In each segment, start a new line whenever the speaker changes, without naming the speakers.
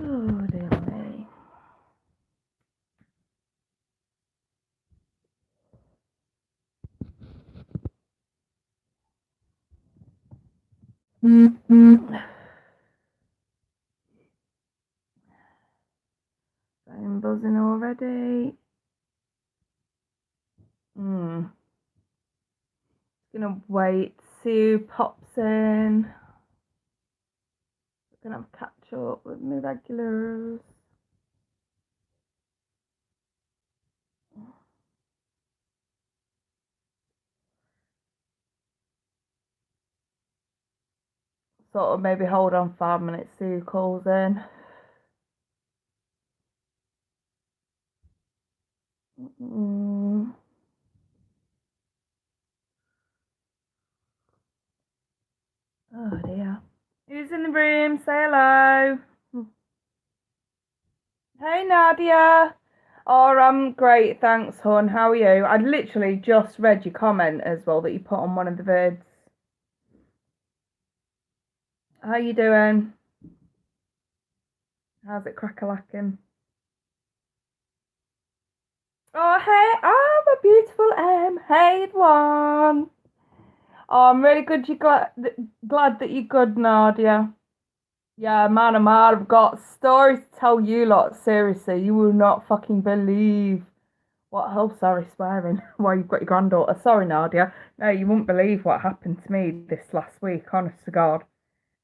Oh dear me. I'm buzzing already. Gonna wait. Sue pops in. Gonna have a catch up with my regulars. Sort of maybe hold on 5 minutes. Sue calls in. Oh dear. Who's in the room? Say hello. Hey Nadia. Oh, I'm great, thanks, hon. How are you? I literally just read your comment as well that you put on one of the vids. How you doing? How's it crack-a-lacking? Oh, hey, oh, my beautiful M. Hey, one. Oh, I'm really good. Glad that you're good, Nadia. Yeah, man, I've got stories to tell you lot. Seriously, you will not fucking believe what. Oh, sorry, swearing. While you've got your granddaughter. Sorry, Nadia. No, you wouldn't believe what happened to me this last week. Honest to God,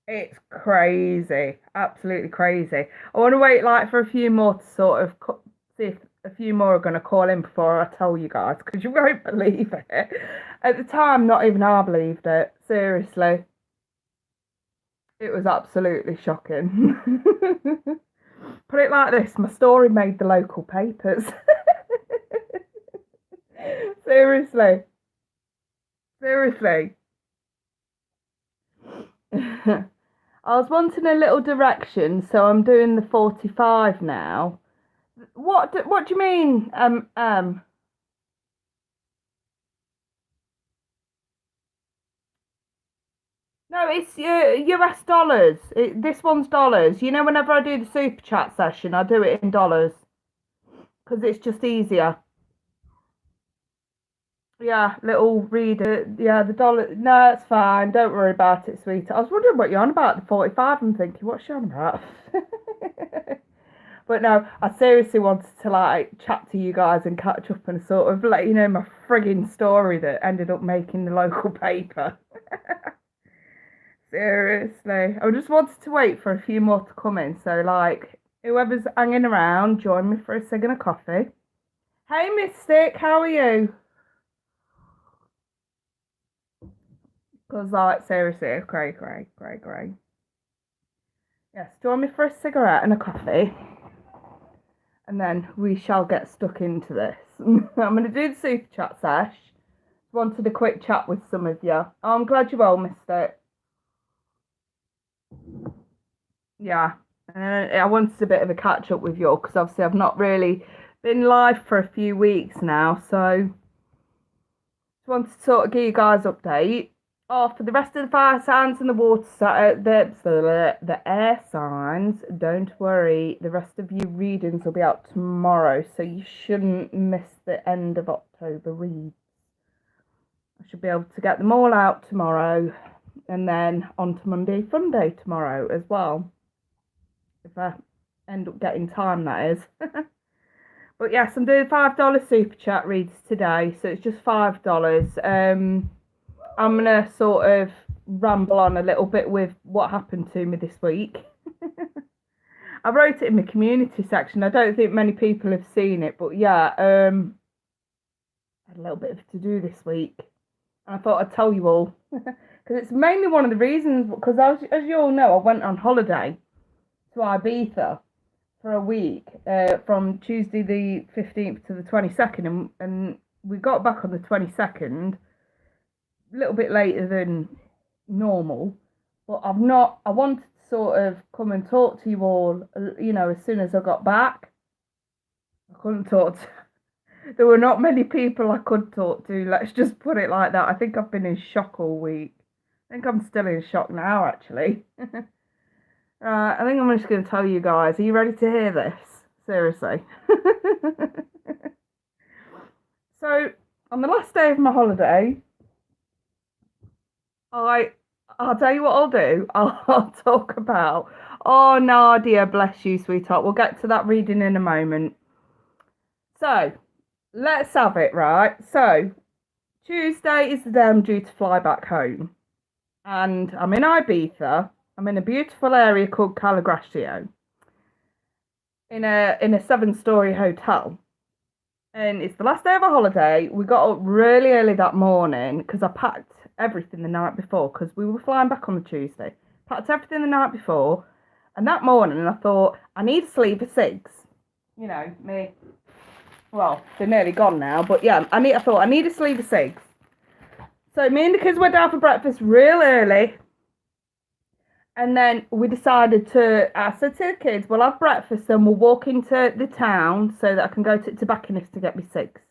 it's crazy, absolutely crazy. I want to wait like for a few more to sort of see if a few more are going to call in before I tell you guys because you won't believe it. At the time, not even I believed it. Seriously. It was absolutely shocking. Put it like this, my story made the local papers. Seriously. Seriously. I was wanting a little direction, so I'm doing the 45 now. What do you mean? No, it's US dollars. This one's dollars. You know, whenever I do the super chat session, I do it in dollars because it's just easier. Yeah, little reader. Yeah, the dollar. No, it's fine. Don't worry about it, sweetie. I was wondering what you're on about the 45. I'm thinking, what's she on about? But no, I seriously wanted to like chat to you guys and catch up and sort of let you know my frigging story that ended up making the local paper. Seriously. I just wanted to wait for a few more to come in. So, like, whoever's hanging around, join me for a cig and a coffee. Hey, Mystic, how are you? Because, like, seriously, great. Yes, join me for a cigarette and a coffee. And then we shall get stuck into this. I'm going to do the super chat sesh. Wanted a quick chat with some of you. Oh, I'm glad you all missed it. Yeah, I wanted a bit of a catch up with you because obviously I've not really been live for a few weeks now, so just wanted to sort of give you guys an update. Oh, for the rest of the fire signs and the water the air signs, don't worry. The rest of your readings will be out tomorrow, so you shouldn't miss the end of October reads. I should be able to get them all out tomorrow, and then on to Monday Fun Day tomorrow as well. If I end up getting time, that is. But yes, I'm doing $5 super chat reads today, so it's just $5. I'm gonna sort of ramble on a little bit with what happened to me this week. I wrote it in the community section. I don't think many people have seen it, but yeah, I had a little bit of to do this week, and I thought I'd tell you all because it's mainly one of the reasons. Because as you all know, I went on holiday to Ibiza for a week from Tuesday the 15th to the 22nd, and we got back on the 22nd a little bit later than normal, but I wanted to sort of come and talk to you all, you know, as soon as I got back. I couldn't talk to, there were not many people I could talk to, let's just put it like that. I think I've been in shock all week. I think I'm still in shock now, actually. I think I'm just going to tell you guys. Are you ready to hear this? Seriously. So, on the last day of my holiday, I'll tell you what I'll do. I'll talk about. Oh, Nadia, bless you, sweetheart. We'll get to that reading in a moment. So, let's have it, right? So, Tuesday is the day I'm due to fly back home. And I'm in Ibiza. I'm in a beautiful area called Calagrascio. In a 7-story hotel. And it's the last day of our holiday. We got up really early that morning because I packed everything the night before because we were flying back on the Tuesday. Packed everything the night before. And that morning I thought, I need a sleeve of cigs. You know, me. Well, they're nearly gone now. But yeah, I thought I need a sleeve of cigs. So me and the kids went down for breakfast real early. And then we decided I said to the kids, we'll have breakfast and we'll walk into the town so that I can go to tobacconist to get me cigs.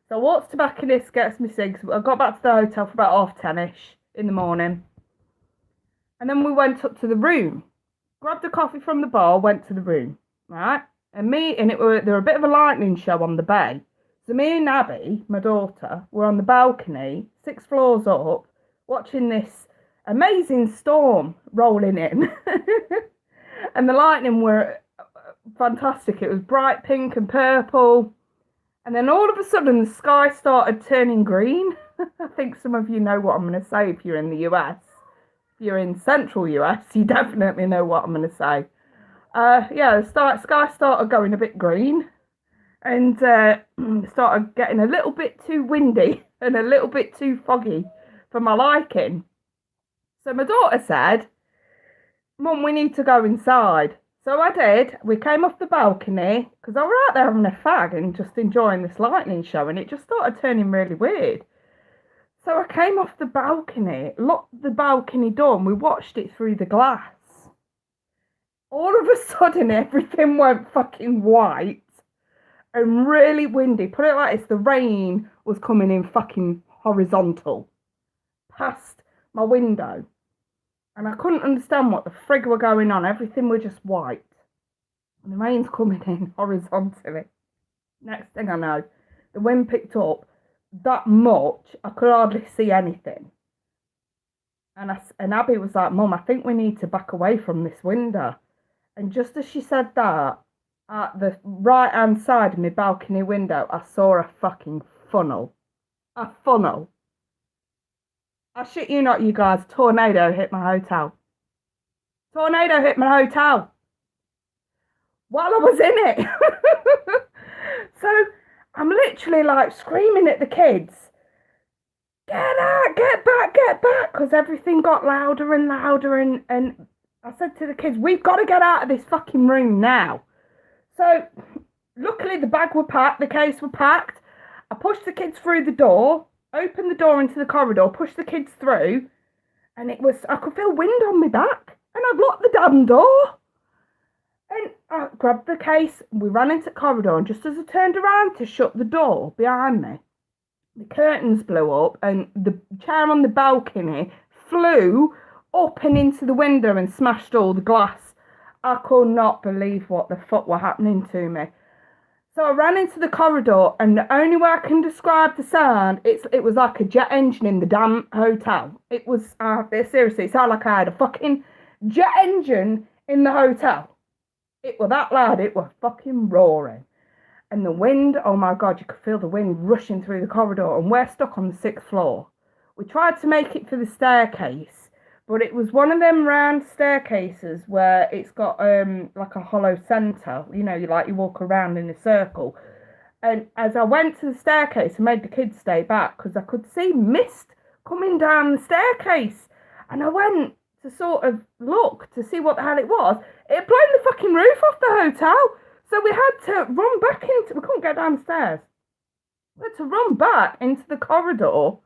So I walked to tobacconist, gets me cigs. I got back to the hotel for about 10:30ish in the morning. And then we went up to the room, grabbed a coffee from the bar, went to the room, right? And there were a bit of a lightning show on the bay. So me and Abby, my daughter, were on the balcony, 6 floors up, watching this amazing storm rolling in. And the lightning were fantastic. It was bright pink and purple. And then all of a sudden the sky started turning green. I think some of you know what I'm going to say if you're in the US. If you're in central US, you definitely know what I'm going to say. The sky started going a bit green. And started getting a little bit too windy and a little bit too foggy for my liking. So my daughter said, Mum, we need to go inside. So I did. We came off the balcony because I was out there having a fag and just enjoying this lightning show, and it just started turning really weird. So I came off the balcony, locked the balcony door, and we watched it through the glass. All of a sudden, everything went fucking white and really windy. Put it like this, the rain was coming in fucking horizontal past my window. And I couldn't understand what the frig were going on. Everything was just white. And the rain's coming in horizontally. Next thing I know, the wind picked up that much, I could hardly see anything. And Abby was like, Mum, I think we need to back away from this window. And just as she said that, at the right-hand side of my balcony window, I saw a fucking funnel. A funnel. I shit you not, you guys, tornado hit my hotel. Tornado hit my hotel. While I was in it. So I'm literally like screaming at the kids. Get out, get back, because everything got louder and louder. And I said to the kids, we've got to get out of this fucking room now. So luckily the bag were packed, the case were packed. I pushed the kids through the door. Opened the door into the corridor, pushed the kids through, and I could feel wind on my back, and I'd locked the damn door. And I grabbed the case, we ran into the corridor, and just as I turned around to shut the door behind me, the curtains blew up, and the chair on the balcony flew up and into the window and smashed all the glass. I could not believe what the fuck were happening to me. So I ran into the corridor, and the only way I can describe the sound, it was like a jet engine in the damn hotel. It was, seriously, it sounded like I had a fucking jet engine in the hotel. It was that loud, it was fucking roaring. And the wind, oh my God, you could feel the wind rushing through the corridor, and we're stuck on the 6th floor. We tried to make it for the staircase, but it was one of them round staircases where it's got like a hollow centre. You know, you walk around in a circle. And as I went to the staircase, I made the kids stay back because I could see mist coming down the staircase. And I went to sort of look to see what the hell it was. It had blown the fucking roof off the hotel. So we had to run back we couldn't get downstairs. We had to run back into the corridor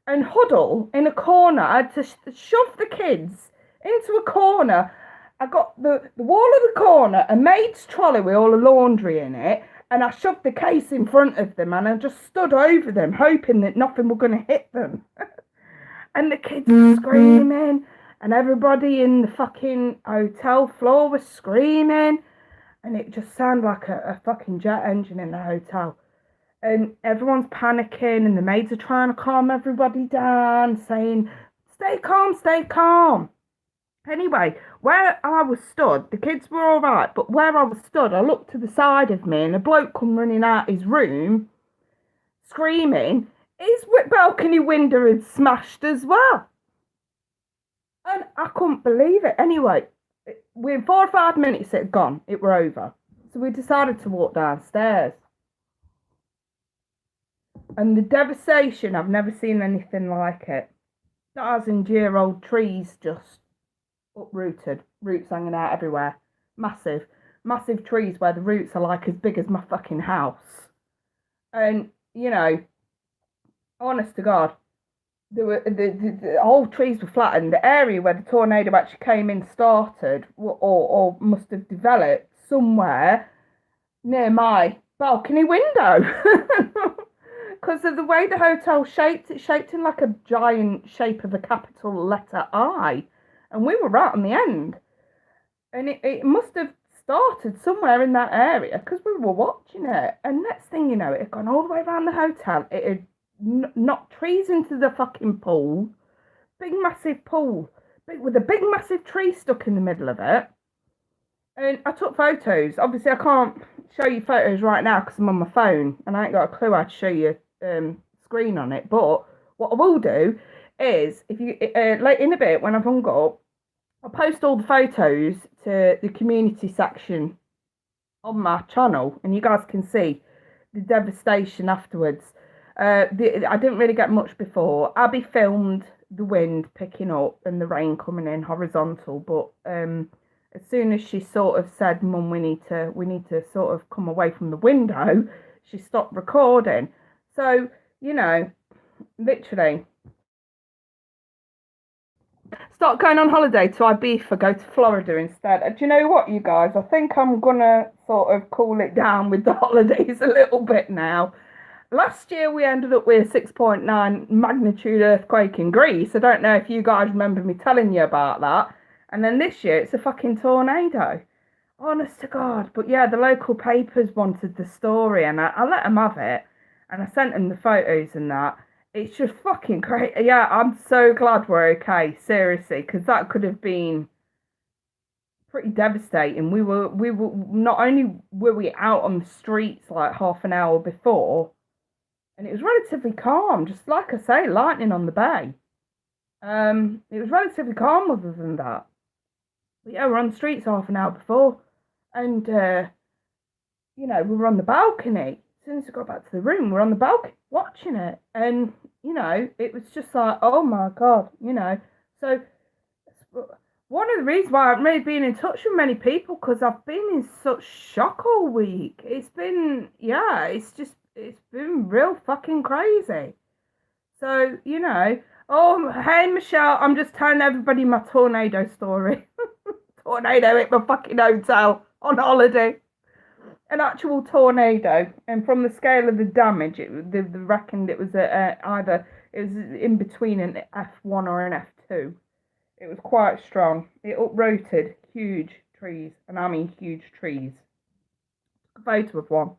and huddle in a corner. I had to shove the kids into a corner. I got the wall of the corner, a maid's trolley with all the laundry in it, and I shoved the case in front of them, and I just stood over them, hoping that nothing was going to hit them. And the kids were screaming, and everybody in the fucking hotel floor was screaming, and it just sounded like a fucking jet engine in the hotel. And everyone's panicking, and the maids are trying to calm everybody down, saying, stay calm, stay calm. Anyway, where I was stood, the kids were all right, but where I was stood, I looked to the side of me, and a bloke come running out his room, screaming, his balcony window had smashed as well. And I couldn't believe it. Anyway, within 4 or 5 minutes it had gone. It were over. So we decided to walk downstairs. And the devastation, I've never seen anything like it. 1,000-year-old trees just uprooted, roots hanging out everywhere. Massive trees where the roots are like as big as my fucking house. And, you know, honest to God, the whole trees were flattened. The area where the tornado actually came in started, or must have developed somewhere near my balcony window. Because of the way the hotel shaped, it shaped in like a giant shape of a capital letter I. And we were right on the end. And it must have started somewhere in that area because we were watching it. And next thing you know, it had gone all the way around the hotel. It had knocked trees into the fucking pool. Big, massive pool. With a big, massive tree stuck in the middle of it. And I took photos. Obviously, I can't show you photos right now because I'm on my phone. And I ain't got a clue how to show you screen on it. But what I will do is, if you like in a bit when I've hung up, I'll post all the photos to the community section on my channel, and you guys can see the devastation afterwards. I didn't really get much before. Abby filmed the wind picking up and the rain coming in horizontal, but as soon as she sort of said, "Mum, we need to sort of come away from the window," she stopped recording. So, you know, literally, start going on holiday to Ibiza, go to Florida instead. Do you know what, you guys? I think I'm gonna sort of cool it down with the holidays a little bit now. Last year we ended up with a 6.9 magnitude earthquake in Greece. I don't know if you guys remember me telling you about that. And then this year it's a fucking tornado. Honest to God. But yeah, the local papers wanted the story, and I let them have it. And I sent them the photos and that. It's just fucking crazy. Yeah, I'm so glad we're okay, seriously, because that could have been pretty devastating. We were not only were we out on the streets like half an hour before, and it was relatively calm, just like I say, lightning on the bay. It was relatively calm other than that. But yeah, we're on the streets half an hour before, and you know, we were on the balcony. As soon as I got back to the room, we're on the balcony watching it, and you know, it was just like, oh my God, you know. So one of the reasons why I've really been in touch with many people, because I've been in such shock all week. It's been, yeah, it's been real fucking crazy. So, you know, oh, hey Michelle, I'm just telling everybody my tornado story. Tornado hit my fucking hotel on holiday. An actual tornado, and from the scale of the damage, they reckoned it was either it was in between an F1 or an F2. It was quite strong. It uprooted huge trees, and I mean huge trees. A photo of one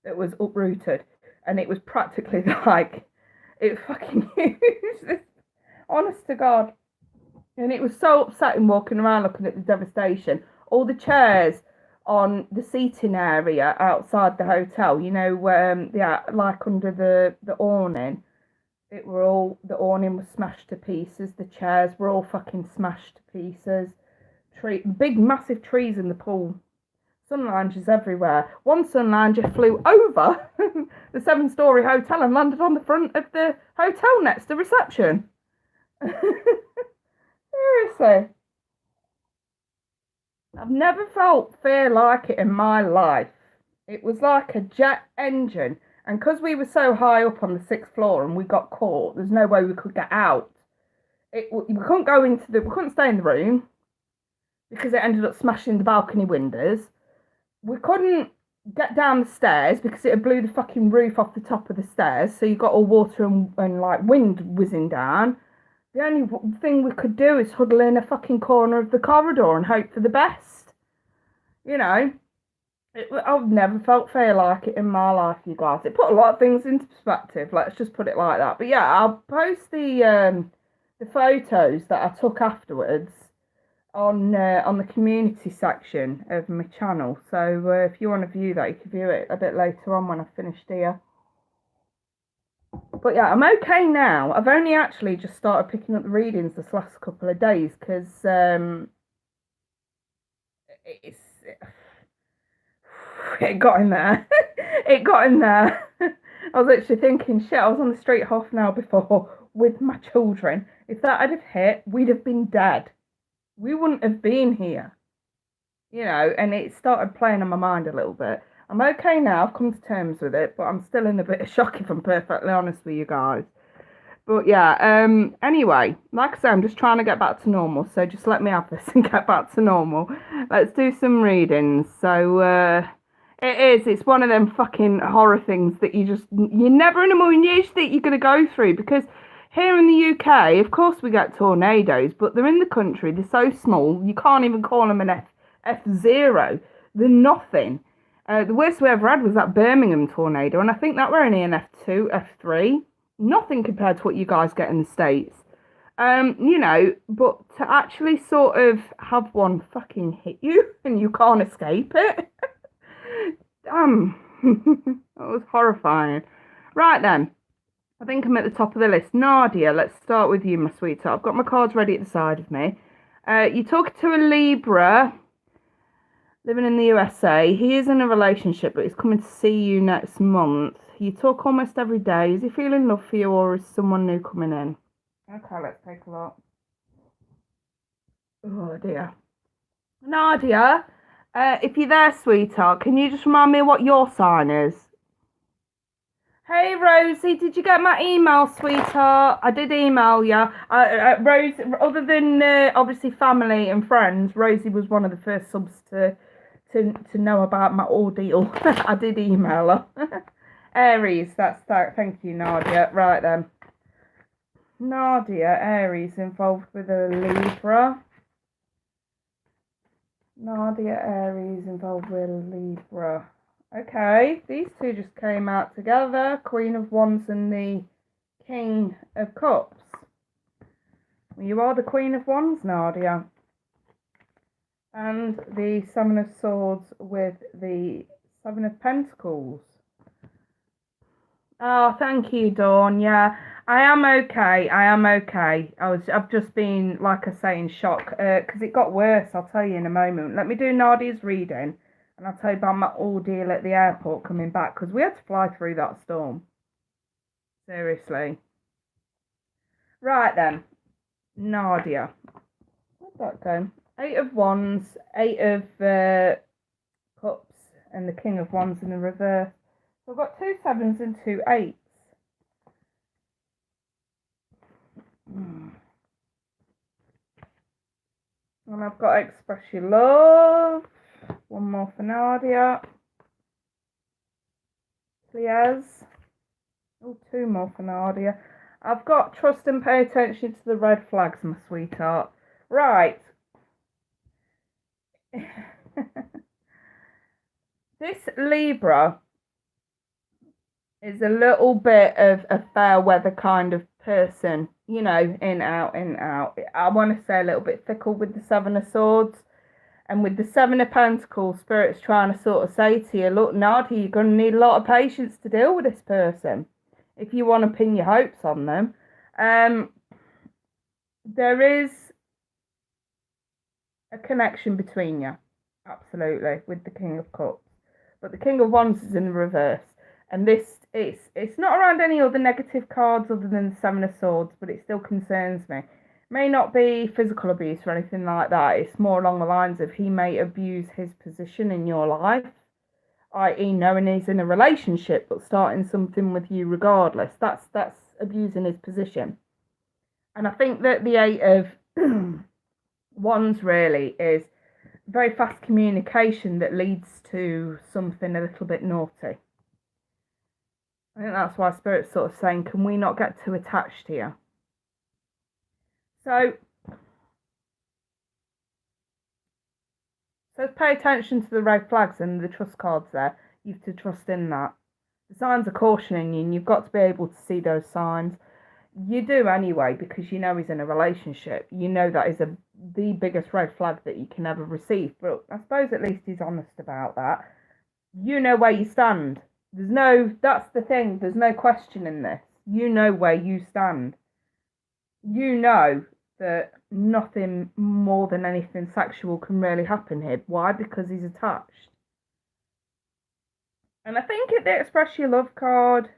that was uprooted, and it was practically like it was fucking huge. Honest to God, and it was so upsetting walking around looking at the devastation. All the chairs on the seating area outside the hotel, you know, yeah, like under the awning, the awning was smashed to pieces, the chairs were all fucking smashed to pieces, big massive trees in the pool, sun loungers everywhere. One sun lounger flew over the 7-story hotel and landed on the front of the hotel next to reception. Seriously. I've never felt fear like it in my life. It was like a jet engine. And because we were so high up on the 6th floor and we got caught, there's no way we could get out. We couldn't go we couldn't stay in the room because it ended up smashing the balcony windows. We couldn't get down the stairs because it blew the fucking roof off the top of the stairs. So you got all water and like wind whizzing down. the only thing we could do is huddle in a fucking corner of the corridor and hope for the best. You know, I've never felt fear like it in my life, you guys. It put a lot of things into perspective. Let's just put it like that. But yeah, I'll post the photos that I took afterwards on the community section of my channel. So if you want to view that, you can view it a bit later on when I've finished here. But yeah, I'm okay now. I've only actually just started picking up the readings this last couple of days because it's it got in there. It got in there. I was actually thinking, shit, I was on the street half an hour before with my children. If that had have hit, we'd have been dead. We wouldn't have been here. You know, and it started playing on my mind a little bit. I'm okay now, I've come to terms with it, but I'm still in a bit of shock if I'm perfectly honest with you guys. But yeah, anyway, like I said, I'm just trying to get back to normal, so just let me have this and get back to normal. Let's do some readings. So, it's one of them fucking horror things that you never in a million years think you're going to go through, because here in the UK, of course we get tornadoes, but they're in the country, they're so small, you can't even call them an F0. They're nothing. The worst we ever had was that Birmingham tornado, and I think that were only an F2, F3. Nothing compared to what you guys get in the States. You know, but to actually sort of have one fucking hit you and you can't escape it. Damn. That was horrifying. Right then. I think I'm at the top of the list. Nadia, let's start with you, my sweetheart. I've got my cards ready at the side of me. You're talking to a Libra living in the USA. He is in a relationship, but he's coming to see you next month. You talk almost every day. Is he feeling love for you, or is someone new coming in? Okay, let's take a look. Oh dear. Nadia, if you're there, sweetheart, can you just remind me what your sign is? Hey Rosie, did you get my email, sweetheart? I did email you. Rose, other than obviously family and friends, Rosie was one of the first subs to know about my ordeal. I did email her. Aries, that's that. Thank you, Nadia. Right then. Nadia, Aries, involved with a Libra. Nadia, Aries, involved with a Libra. Okay, these two just came out together. Queen of Wands and the King of Cups. You are the Queen of Wands, Nadia. And the Seven of Swords with the Seven of Pentacles. Oh, thank you, Dawn. Yeah, I am okay. I am okay. I've just been, like I say, in shock because it got worse. I'll tell you in a moment. Let me do Nadia's reading, and I'll tell you about my ordeal at the airport coming back, because we had to fly through that storm. Seriously. Right then, Nadia. Where'd that go? 8 of Wands, 8 of Cups, and the King of Wands in the reverse. So I've got 2 7s and 2 8s. And I've got Express Your Love. One more for Nadia. Please. Oh, 2 more for Nadia. I've got Trust and Pay Attention to the Red Flags, my sweetheart. Right. This Libra is a little bit of a fair weather kind of person, you know, in, out, in, out. I want to say a little bit fickle with the Seven of Swords. And with the Seven of Pentacles, Spirit's trying to sort of say to you, look, Nadia, you're going to need a lot of patience to deal with this person if you want to pin your hopes on them. There is a connection between you, absolutely, with the King of Cups. But the King of Wands is in the reverse. And this, it's not around any other negative cards other than the Seven of Swords, but it still concerns me. May not be physical abuse or anything like that. It's more along the lines of he may abuse his position in your life, i.e. knowing he's in a relationship but starting something with you regardless. That's abusing his position. And I think that the 8 of Wands really is very fast communication that leads to something a little bit naughty. I think that's why Spirit's sort of saying, can we not get too attached here? So pay attention to the red flags and the trust cards there. You have to trust in that. The signs are cautioning you, and you've got to be able to see those signs. You do anyway, because you know he's in a relationship. You know that is the biggest red flag that you can ever receive. But I suppose at least he's honest about that. You know where you stand. That's the thing. There's no question in this. You know where you stand. You know that nothing more than anything sexual can really happen here. Why? Because he's attached. And I think at the express your love card,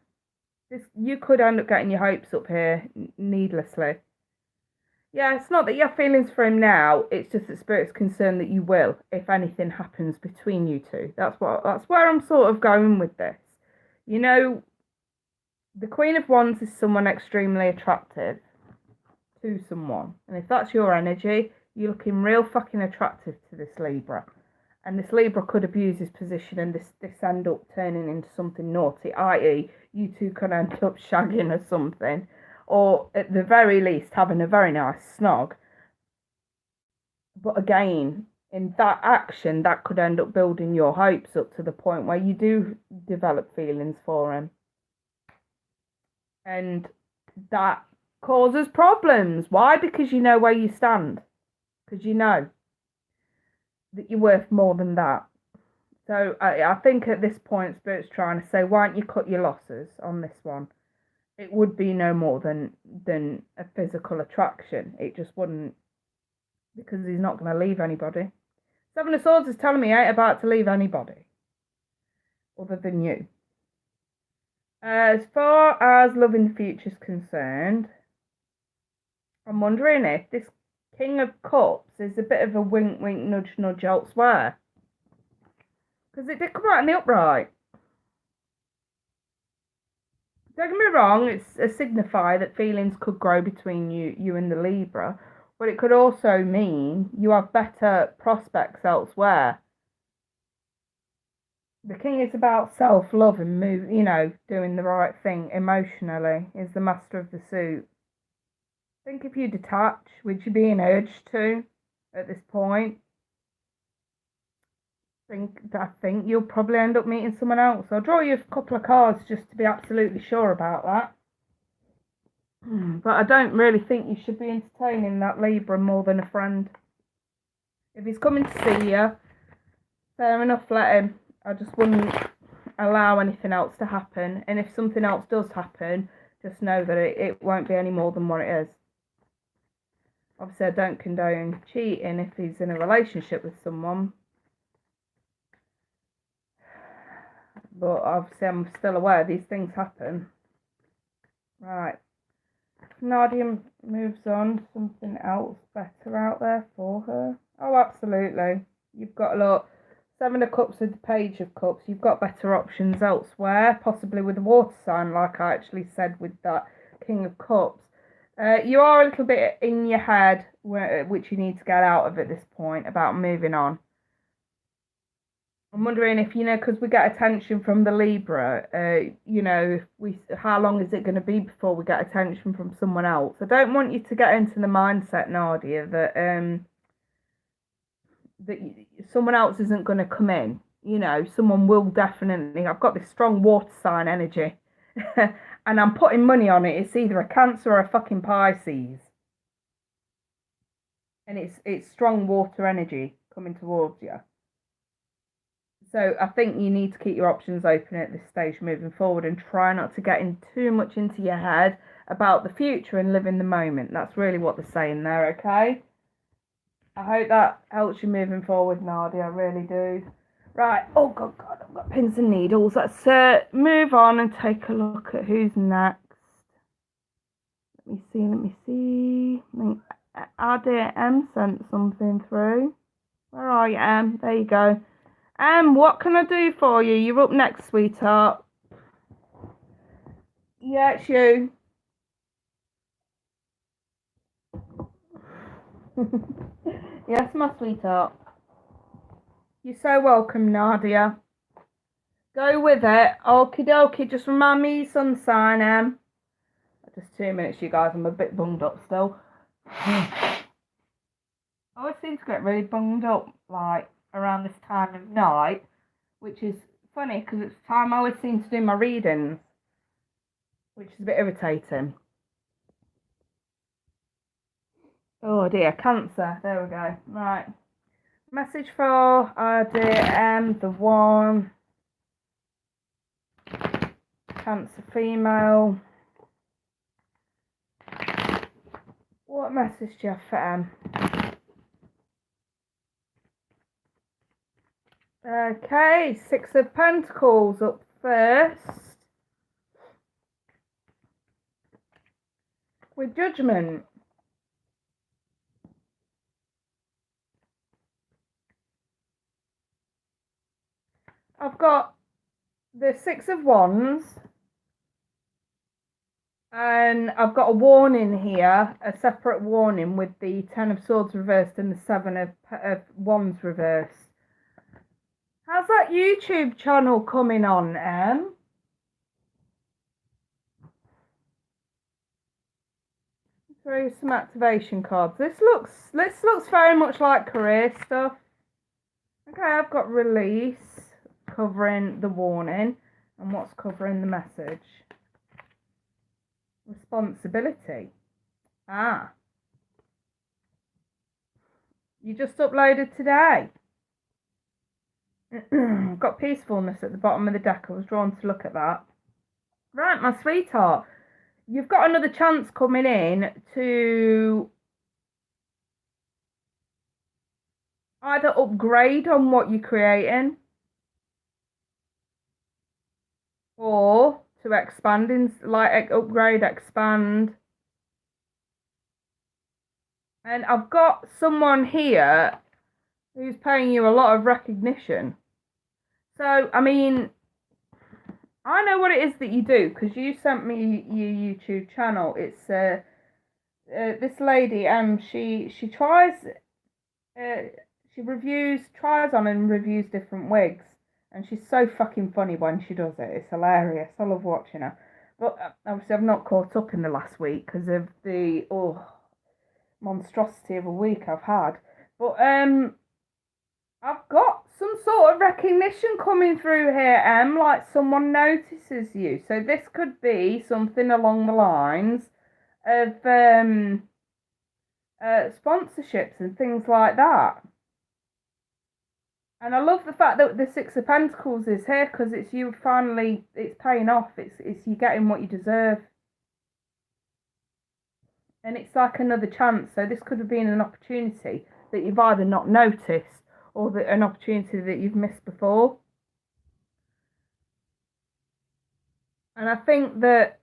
you could end up getting your hopes up here needlessly. Yeah, it's not that you have feelings for him now. It's just that Spirit's concerned that you will, if anything happens between you two. That's where I'm sort of going with this. You know, the Queen of Wands is someone extremely attractive to someone, and if that's your energy, you're looking real fucking attractive to this Libra. And this Libra could abuse his position, and this end up turning into something naughty, i.e. you two could end up shagging or something, or at the very least having a very nice snog. But again, in that action, that could end up building your hopes up to the point where you do develop feelings for him. And that causes problems. Why? Because you know where you stand. Because you know that you're worth more than that. So I think at this point, Spirit's trying to say, why don't you cut your losses on this one? It would be no more than a physical attraction. It just wouldn't, because he's not going to leave anybody. Seven of Swords is telling me he ain't about to leave anybody other than you. As far as love in the future is concerned, I'm wondering if this King of Cups is a bit of a wink, wink, nudge, nudge elsewhere. Because it did come out in the upright. Don't get me wrong, it's a signifier that feelings could grow between you and the Libra, but it could also mean you have better prospects elsewhere. The King is about self-love and doing the right thing emotionally, is the Master of the Suit. I think if you detach, which you're being urged to at this point, I think you'll probably end up meeting someone else. I'll draw you a couple of cards just to be absolutely sure about that. But I don't really think you should be entertaining that Libra more than a friend. If he's coming to see you, fair enough, let him. I just wouldn't allow anything else to happen. And if something else does happen, just know that it won't be any more than what it is. Obviously, I don't condone cheating if he's in a relationship with someone. But obviously, I'm still aware these things happen. Right. Nadia moves on. Something else better out there for her. Oh, absolutely. You've got a lot. Seven of Cups with the Page of Cups. You've got better options elsewhere. Possibly with a water sign, like I actually said with that King of Cups. You are a little bit in your head, which you need to get out of at this point, about moving on. I'm wondering if, because we get attention from the Libra, how long is it going to be before we get attention from someone else? I don't want you to get into the mindset, Nadia, that someone else isn't going to come in. Someone will definitely. I've got this strong water sign energy, and I'm putting money on it. It's either a Cancer or a fucking Pisces, and it's strong water energy coming towards you. So I think you need to keep your options open at this stage moving forward, and try not to get too much into your head about the future and live in the moment. That's really what they're saying there, okay? I hope that helps you moving forward, Nadia. I really do. Right. Oh, God, I've got pins and needles. Let's move on and take a look at who's next. Let me see. I think Adi M sent something through. Where are you, Em? There you go. What can I do for you? You're up next, sweetheart. Yeah, it's you. Yes, my sweetheart. You're so welcome, Nadia. Go with it. Okie dokie. Just remind me your sun sign, Just 2 minutes, you guys. I'm a bit bunged up still. I always seem to get really bunged up, like, around this time of night, which is funny, because it's the time I always seem to do my readings, which is a bit irritating. Oh dear, Cancer. There we go. Right. Message for dear M, the one. Cancer female. What message do you have for M? Okay, Six of Pentacles up first. With Judgment. I've got the Six of Wands. And I've got a warning here, a separate warning with the Ten of Swords reversed and the Seven of Wands reversed. How's that YouTube channel coming on, Em? Through some activation cards. This looks very much like career stuff. Okay, I've got release covering the warning, and what's covering the message? Responsibility. Ah. You just uploaded today. Got peacefulness at the bottom of the deck. I was drawn to look at that. Right, my sweetheart. You've got another chance coming in to either upgrade on what you're creating or to expand, like upgrade, expand. And I've got someone here who's paying you a lot of recognition. So, I mean, I know what it is that you do because you sent me your YouTube channel. It's this lady, she tries, she tries on and reviews different wigs, and she's so fucking funny when she does it. It's hilarious. I love watching her. But obviously, I've not caught up in the last week because of the monstrosity of a week I've had. But I've got some sort of recognition coming through here, Em, like someone notices you. So this could be something along the lines of sponsorships and things like that. And I love the fact that the Six of Pentacles is here because it's you finally, it's paying off. It's you getting what you deserve. And it's like another chance. So this could have been an opportunity that you've either not noticed or an opportunity that you've missed before. And I think that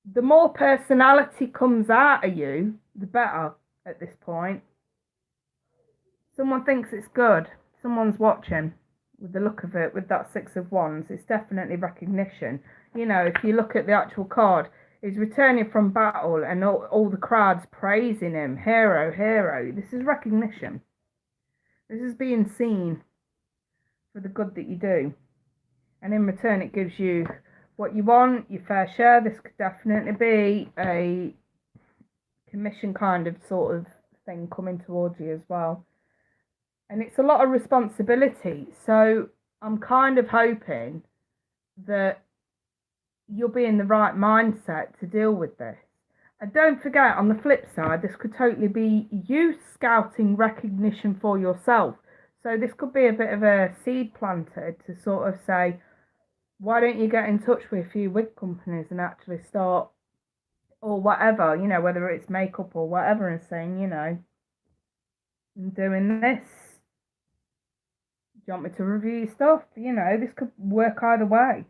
the more personality comes out of you, the better at this point. Someone thinks it's good. Someone's watching with the look of it, with that Six of Wands. It's definitely recognition. You know, if you look at the actual card, he's returning from battle and all the crowd's praising him. Hero, hero. This is recognition. This is being seen for the good that you do. And in return, it gives you what you want, your fair share. This could definitely be a commission kind of sort of thing coming towards you as well. And it's a lot of responsibility. So I'm kind of hoping that you'll be in the right mindset to deal with this. And don't forget, on the flip side, this could totally be you scouting recognition for yourself. So this could be a bit of a seed planted to sort of say, why don't you get in touch with a few wig companies and actually start, or whatever, you know, whether it's makeup or whatever, and saying, you know, I'm doing this. Do you want me to review stuff? You know, this could work either way.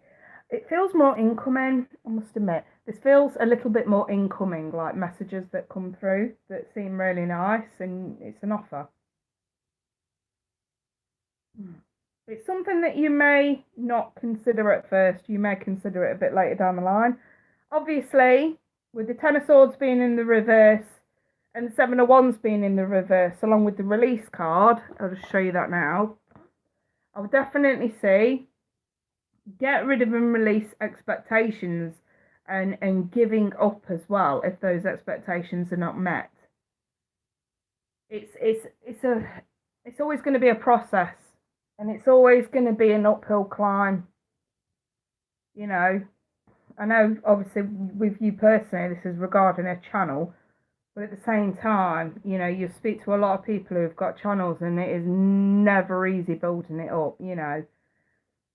It feels more incoming, I must admit. This feels a little bit more incoming, like messages that come through that seem really nice, and it's an offer. It's something that you may not consider at first. You may consider it a bit later down the line. Obviously, with the Ten of Swords being in the reverse and the Seven of Wands being in the reverse, along with the release card, I'll just show you that now. I would definitely say get rid of and release expectations and giving up as well if those expectations are not met. It's always going to be a process, and it's always going to be an uphill climb. You know, I know obviously with you personally, this is regarding a channel, but at the same time, you know, you speak to a lot of people who've got channels, and it is never easy building it up. You know,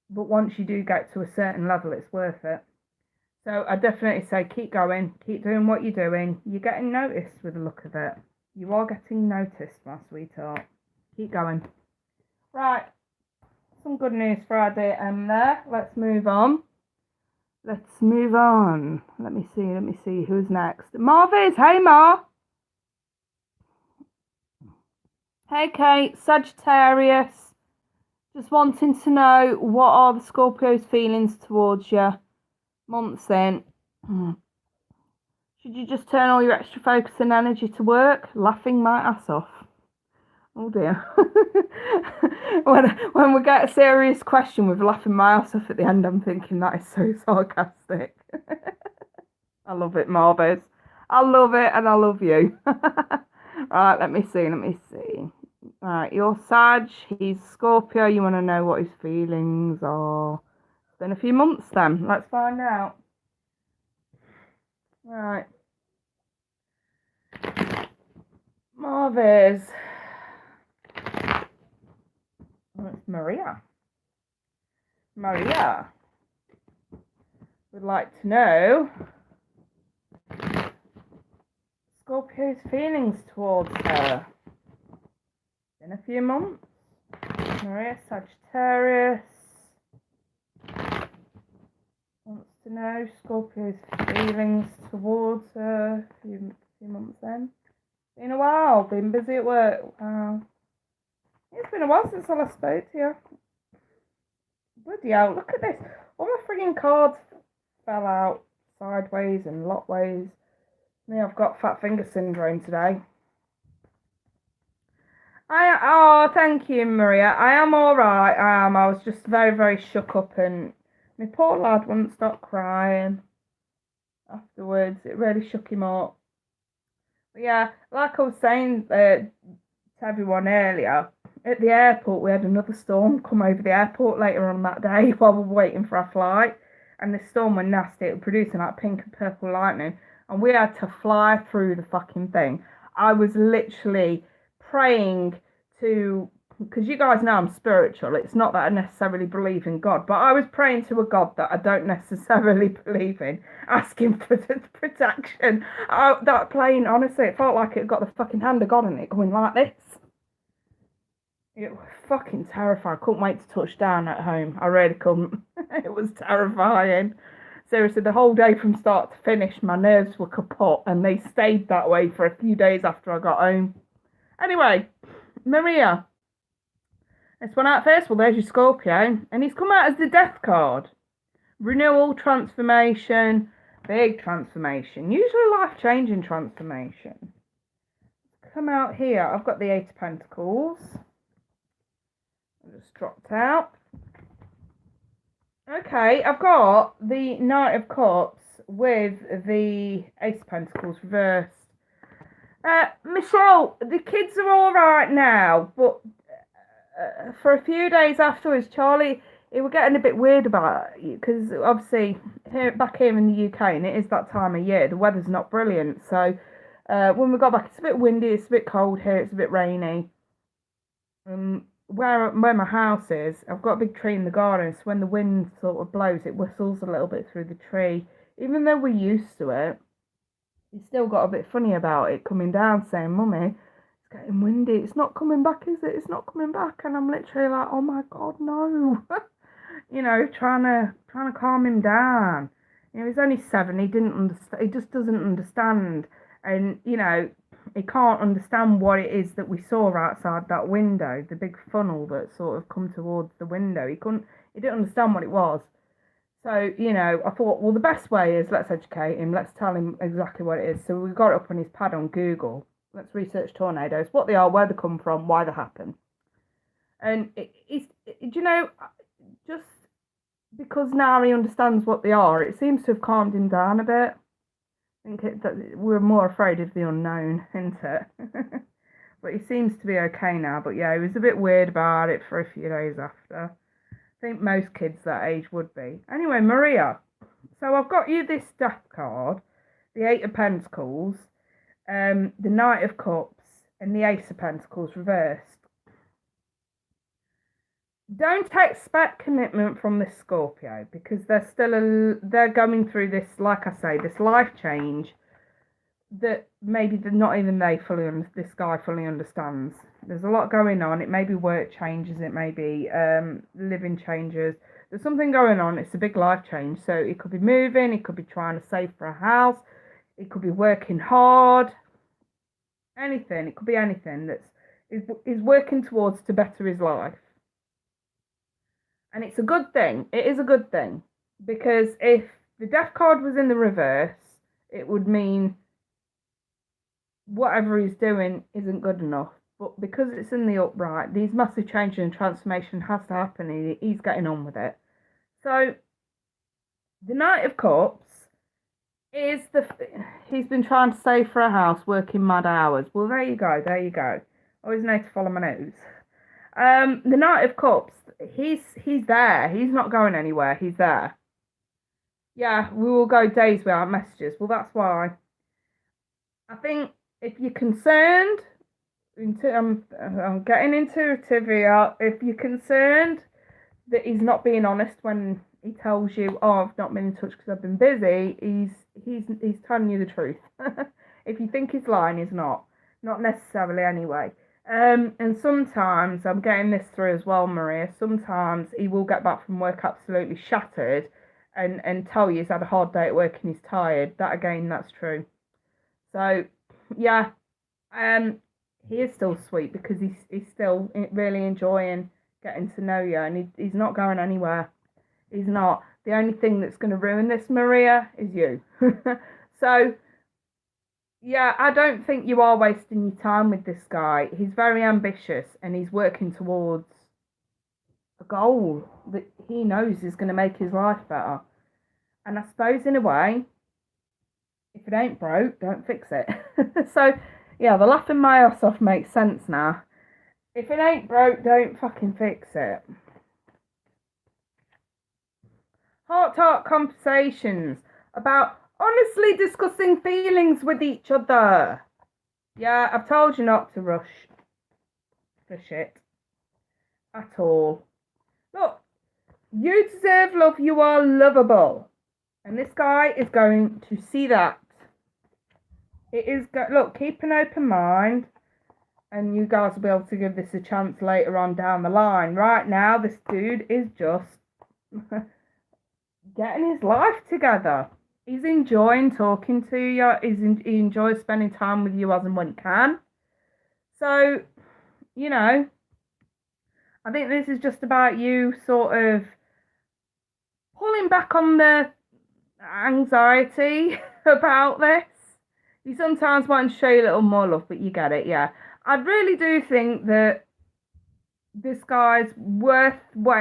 but once you do get to a certain level, it's worth it. So I definitely say keep going, keep doing what you're doing. You're getting noticed with the look of it. You are getting noticed, my sweetheart. Keep going. Right, some good news Friday there. Let's move on. Let me see who's next. Marvis, hey Mar. Hey Kate, Sagittarius. Just wanting to know, what are the Scorpio's feelings towards you? Months in. Should you just turn all your extra focus and energy to work? Laughing my ass off. Oh dear. when we get a serious question with laughing my ass off at the end, I'm thinking that is so sarcastic. I love it, Marvis. I love it, and I love you. Right, let me see. Right, you're Sag, he's Scorpio. You want to know what his feelings are. It's been a few months then. Let's find out. Right. Marvis. Oh, it's Maria. Maria would like to know Scorpio's feelings towards her. In a few months. Maria Sagittarius wants to know Scorpio's feelings towards her. A few months in. Been a while. Been busy at work. Wow. It's been a while since I last spoke to you. Bloody hell, look at this. All my frigging cards fell out sideways and lotways. Me, I've got fat finger syndrome today. Oh, thank you, Maria. I am alright. I am. I was just very, very shook up, and my poor lad wouldn't stop crying afterwards. It really shook him up. But yeah, like I was saying to everyone earlier, at the airport, we had another storm come over the airport later on that day while we were waiting for our flight. And the storm was nasty. It was producing like pink and purple lightning. And we had to fly through the fucking thing. I was literally praying to, because you guys know I'm spiritual. It's not that I necessarily believe in God, but I was praying to a God that I don't necessarily believe in, asking for the protection. That plane, honestly, it felt like it got the fucking hand of God in it, going like this. It was fucking terrifying. I couldn't wait to touch down at home. I really couldn't. It was terrifying. Seriously, the whole day from start to finish, my nerves were kaput, and they stayed that way for a few days after I got home. Anyway, Maria. This one out first. Well, there's your Scorpio. And he's come out as the Death card. Renewal, transformation, big transformation. Usually life-changing transformation. Come out here. I've got the Eight of Pentacles. I just dropped out. Okay, I've got the Knight of Cups with the Ace of Pentacles reversed. Michelle, the kids are all right now, but for a few days afterwards, Charlie, he was getting a bit weird about it, because obviously back here in the UK, and it is that time of year, the weather's not brilliant. So when we got back, it's a bit windy, it's a bit cold here, it's a bit rainy. Where my house is, I've got a big tree in the garden, so when the wind sort of blows, it whistles a little bit through the tree. Even though we're used to it, he's still got a bit funny about it, coming down saying, "Mummy, it's getting windy, it's not coming back, is it? It's not coming back." And I'm literally like, "Oh my God, no." You know, trying to calm him down. You know, he's only 7, he didn't understand, he just doesn't understand. And, you know, he can't understand what it is that we saw outside that window, the big funnel that sort of come towards the window. He didn't understand what it was. So, you know, I thought, well, the best way is let's educate him, let's tell him exactly what it is. So we got it up on his pad on Google. Let's research tornadoes, what they are, where they come from, why they happen. And it's you know, just because now he understands what they are, it seems to have calmed him down a bit. I think that we're more afraid of the unknown, isn't it? But he seems to be okay now. But yeah, he was a bit weird about it for a few days after. I think most kids that age would be. Anyway, Maria, so I've got you this death card, the Eight of Pentacles, the Knight of Cups, and the Ace of Pentacles reversed. Don't expect commitment from this Scorpio, because they're going through this, like I say, this life change that maybe not even this guy fully understands. There's a lot going on. It may be work changes, it may be living changes. There's something going on. It's a big life change. So it could be moving, it could be trying to save for a house, it could be working hard, anything. It could be anything is working towards to better his life. And it's a good thing. It is a good thing, because if the death card was in the reverse, it would mean whatever he's doing isn't good enough. But because it's in the upright, these massive changes and transformation has to happen, and he's getting on with it. So the Knight of Cups is he's been trying to save for a house, working mad hours. Well, there you go. Always know to follow my nose. The Knight of Cups, he's there. He's not going anywhere. He's there. Yeah, we will go days without messages. Well, that's why. I think if you're concerned, I'm getting intuitive here. If you're concerned that he's not being honest when he tells you, "Oh, I've not been in touch because I've been busy," he's telling you the truth. If you think he's lying, he's not necessarily anyway. And sometimes I'm getting this through as well, Maria. Sometimes he will get back from work absolutely shattered, and tell you he's had a hard day at work and he's tired. That again, that's true. So yeah, he is still sweet, because he's still really enjoying getting to know you, and he's not going anywhere. He's not. The only thing that's going to ruin this, Maria, is you. So yeah, I don't think you are wasting your time with this guy. He's very ambitious, and he's working towards a goal that he knows is going to make his life better. And I suppose, in a way, if it ain't broke, don't fix it. So yeah, the laughing my ass off makes sense now. If it ain't broke, don't fucking fix it. Heart-to-heart conversations about honestly discussing feelings with each other. Yeah, I've told you not to rush for shit at all. Look, you deserve love. You are lovable. And this guy is going to see that. It is, look, keep an open mind, and you guys will be able to give this a chance later on down the line. Right now, this dude is just getting his life together. He's enjoying talking to you. He enjoys spending time with you as and when he can. So, you know, I think this is just about you sort of pulling back on the anxiety about this. You sometimes want to show you a little more love, but you get it, yeah. I really do think that this guy's worth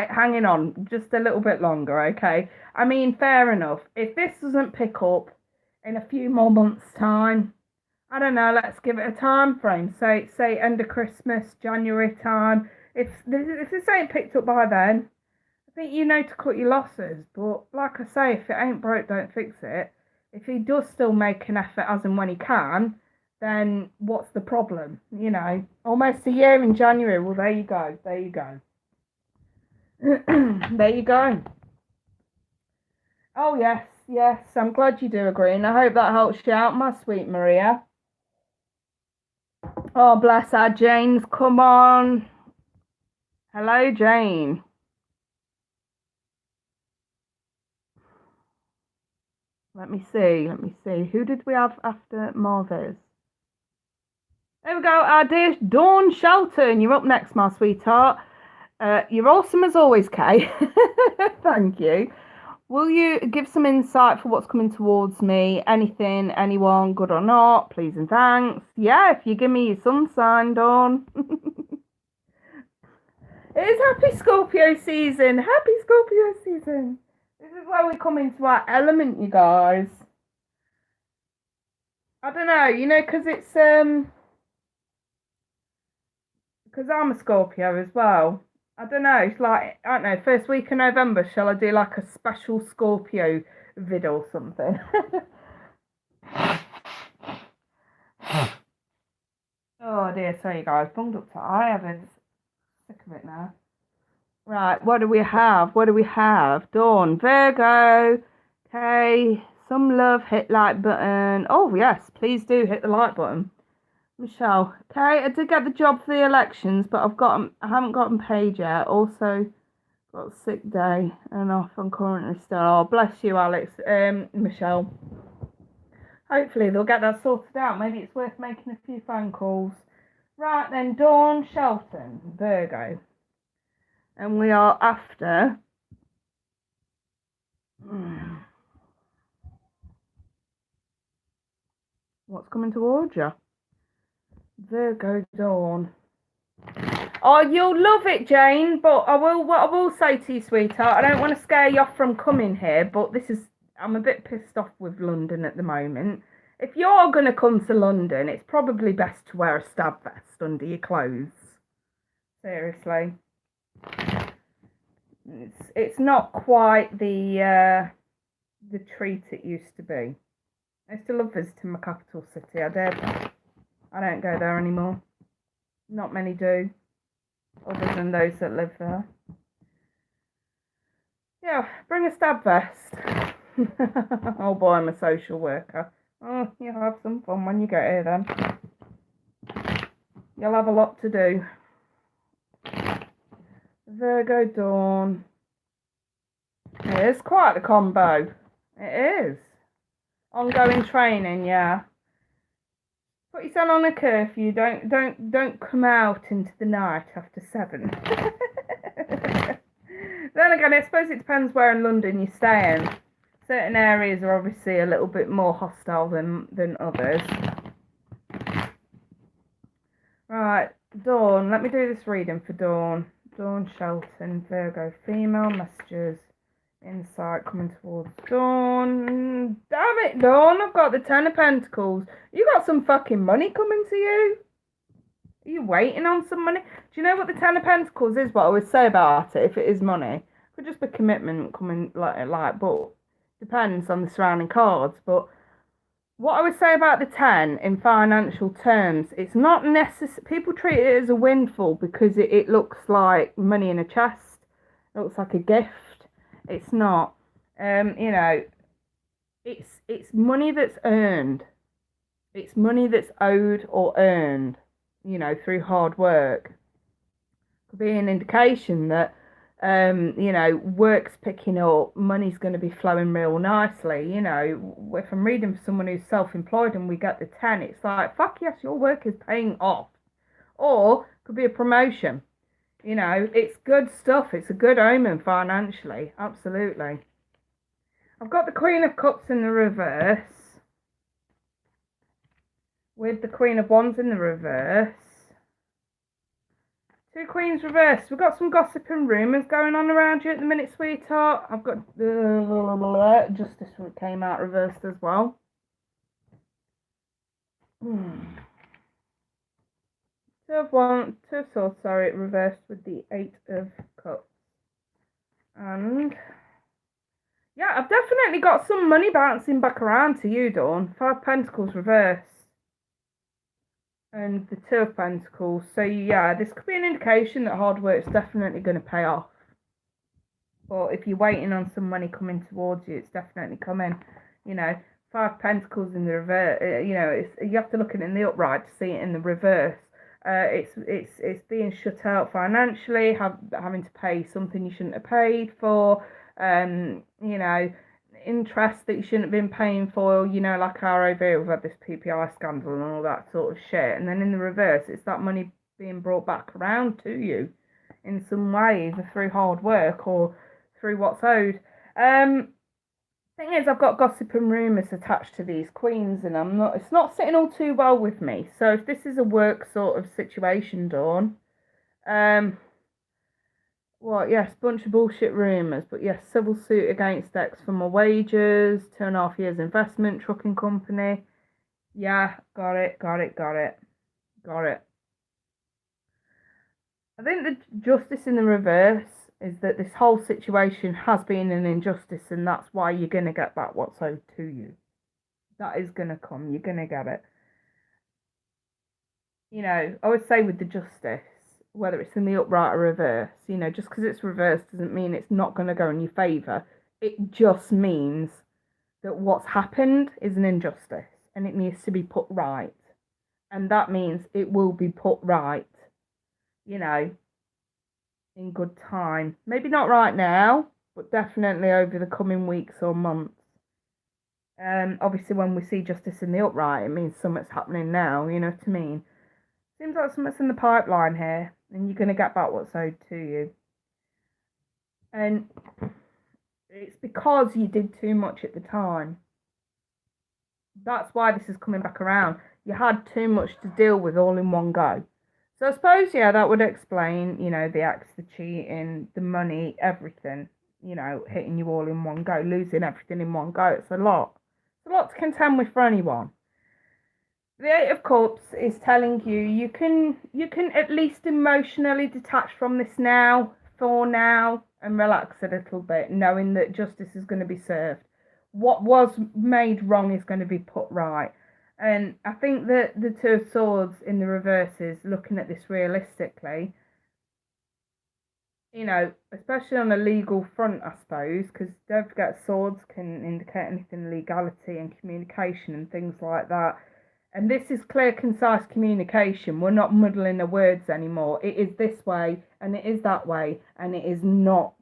hanging on just a little bit longer, okay? I mean, fair enough. If this doesn't pick up in a few more months' time, I don't know, let's give it a time frame. Say end of Christmas, January time. If this ain't picked up by then, I think you know to cut your losses. But like I say, if it ain't broke, don't fix it. If he does still make an effort as and when he can, then what's the problem? You know, almost a year in January. Well, there you go. There you go. There you go. Oh, yes. I'm glad you do agree. And I hope that helps you out, my sweet Maria. Oh, bless her. Jane's come on. Hello, Jane. Let me see. Who did we have after Marvis? There we go, our dear Dawn Shelton. You're up next, my sweetheart. You're awesome as always, Kay. Thank you. Will you give some insight for what's coming towards me? Anything, anyone, good or not? Please and thanks. Yeah, if you give me your sun sign, Dawn. It is happy Scorpio season. Happy Scorpio season. This is where we come into our element, you guys. I don't know, because it's because I'm a Scorpio as well. I don't know. It's like, I don't know. First week of November, shall I do like a special Scorpio vid or something? Oh dear, sorry guys, bunged up to eye. I'm sick of it now. Right, what do we have? What do we have? Dawn, Virgo. Okay, some love, hit like button. Oh yes, please do hit the like button. Michelle, okay, I did get the job for the elections, but I haven't gotten paid yet. Also got a sick day and off. I'm currently still. Oh, bless you, Alex. Michelle. Hopefully they'll get that sorted out. Maybe it's worth making a few phone calls. Right then, Dawn Shelton, Virgo. And we are after what's coming towards you? Virgo Dawn. Oh, you'll love it, Jane, but what I will say to you, sweetheart, I don't want to scare you off from coming here, but I'm a bit pissed off with London at the moment. If you're going to come to London, it's probably best to wear a stab vest under your clothes. Seriously. It's not quite the treat it used to be. I still love visiting my capital city. I don't go there anymore. Not many do, other than those that live there. Yeah, bring a stab vest. Oh boy, I'm a social worker. Oh, you'll have some fun when you get here then. You'll have a lot to do. Virgo Dawn. It is quite the combo. It is. Ongoing training, yeah. Put yourself on a curfew. Don't come out into the night after 7. Then again, I suppose it depends where in London you're staying. Certain areas are obviously a little bit more hostile than others. Right, Dawn. Let me do this reading for Dawn. Dawn Shelton, Virgo, female messages. Insight coming towards Dawn. Damn it, Dawn. I've got the 10 of Pentacles. You got some fucking money coming to you. Are you waiting on some money? Do you know what the 10 of Pentacles is? What I would say about it, if it is money. It could just be commitment coming, but depends on the surrounding cards. But what I would say about the 10 in financial terms, it's not necessary. People treat it as a windfall because it looks like money in a chest. It looks like a gift. It's not. It's money that's earned. It's money that's owed or earned, through hard work. Could be an indication that, work's picking up, money's going to be flowing real nicely. If I'm reading for someone who's self-employed and we get the 10, it's like, fuck yes, your work is paying off. Or could be a promotion. It's good stuff. It's a good omen financially. Absolutely. I've got the Queen of Cups in the reverse. With the Queen of Wands in the reverse. 2 Queens reversed. We've got some gossip and rumours going on around you at the minute, sweetheart. I've got Justice came out reversed as well. Two of Swords, reversed with the 8 of Cups. And yeah, I've definitely got some money bouncing back around to you, Dawn. 5 Pentacles reversed. And the 2 of Pentacles. So yeah, this could be an indication that hard work is definitely going to pay off. But if you're waiting on some money coming towards you, it's definitely coming. 5 Pentacles in the reverse. You have to look at it in the upright to see it in the reverse. It's being shut out financially, having to pay something you shouldn't have paid for. Interest that you shouldn't have been paying for, like our over here, we've had this PPI scandal and all that sort of shit. And then in the reverse, it's that money being brought back around to you in some way, either through hard work or through what's owed. Thing is, I've got gossip and rumours attached to these queens, and it's not sitting all too well with me. So if this is a work sort of situation, Dawn, What? Yes, bunch of bullshit rumours, but yes, civil suit against X for my wages, 2.5 years investment, trucking company. Yeah, got it, got it, got it, got it. I think the justice in the reverse is that this whole situation has been an injustice, and that's why you're going to get back what's owed to you. That is going to come. You're going to get it. I would say with the justice, whether it's in the upright or reverse, just because it's reversed doesn't mean it's not going to go in your favour. It just means that what's happened is an injustice and it needs to be put right. And that means it will be put right, you know, in good time. Maybe not right now, but definitely over the coming weeks or months. Obviously, when we see justice in the upright, it means something's happening now, you know what I mean? Seems like something's in the pipeline here, and you're going to get back what's owed to you. And it's because you did too much at the time. That's why this is coming back around. You had too much to deal with all in one go. So I suppose, yeah, that would explain, the acts, the cheating, the money, everything, hitting you all in one go, losing everything in one go. It's a lot. It's a lot to contend with for anyone. The Eight of Cups is telling you you can at least emotionally detach from this now, for now, and relax a little bit, knowing that justice is going to be served. What was made wrong is going to be put right. And I think that the Two of Swords in the reverse is looking at this realistically, especially on a legal front, I suppose, because don't forget swords can indicate anything legality and communication and things like that. And this is clear, concise communication. We're not muddling the words anymore. It is this way, and it is that way, and it is not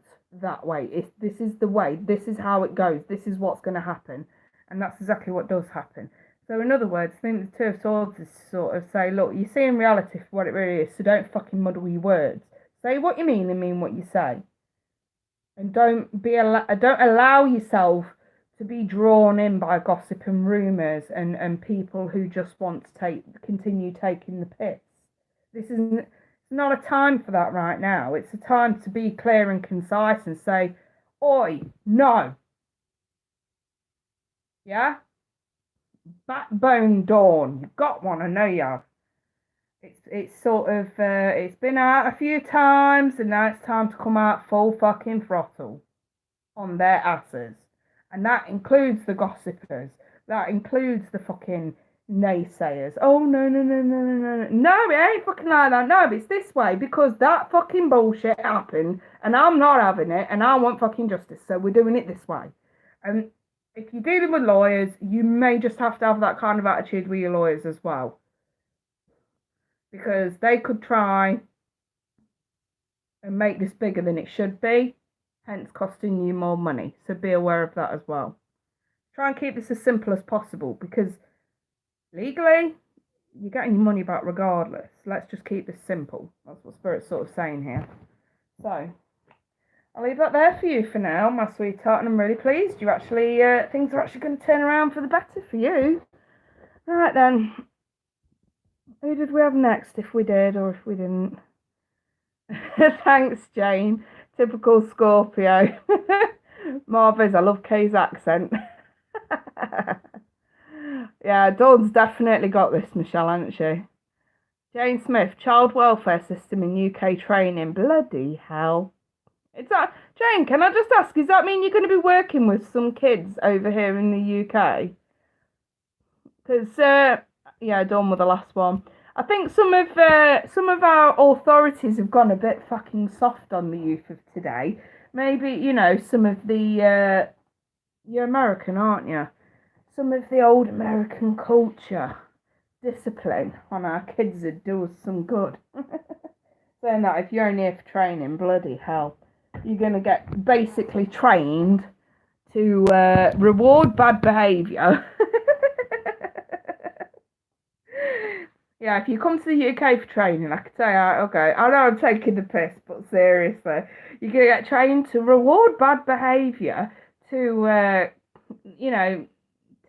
that way. This is the way. This is how it goes. This is what's going to happen. And that's exactly what does happen. So in other words, I think the Two of Swords is sort of say, look, you see in reality for what it really is, so don't fucking muddle your words. Say what you mean and mean what you say. And don't allow yourself to be drawn in by gossip and rumours and people who just want to continue taking the piss. This isn't It's not a time for that right now. It's a time to be clear and concise and say, oi, no. Yeah? Backbone Dawn. You've got one, I know you have. It's sort of it's been out a few times and now it's time to come out full fucking throttle on their asses. And that includes the gossipers. That includes the fucking naysayers. Oh, no, no, no, no, no, no. No, it ain't fucking like that. No, it's this way because that fucking bullshit happened and I'm not having it and I want fucking justice. So we're doing it this way. And if you're dealing with lawyers, you may just have to have that kind of attitude with your lawyers as well. Because they could try and make this bigger than it should be, hence costing you more money. So be aware of that as well. Try and keep this as simple as possible because legally, you're getting your money back regardless. Let's just keep this simple. That's what Spirit's sort of saying here. So, I'll leave that there for you for now, my sweetheart, and I'm really pleased. Things are actually going to turn around for the better for you. Right then. Who did we have next, if we did or if we didn't? Thanks, Jane. Typical Scorpio. Marvellous, I love Kay's accent. Yeah, Dawn's definitely got this, Michelle, hasn't she? Jane Smith, child welfare system in UK training. Bloody hell. Jane, can I just ask, does that mean you're going to be working with some kids over here in the UK? Because, yeah, Dawn with the last one. I think some of our authorities have gone a bit fucking soft on the youth of today. Maybe, some of the... you're American, aren't you? Some of the old American culture, discipline on our kids would do us some good. Saying that if you're only here for training, bloody hell, you're going to get basically trained to reward bad behaviour. Yeah, if you come to the UK for training, I could say, okay, I know I'm taking the piss, but seriously, you're going to get trained to reward bad behaviour, to,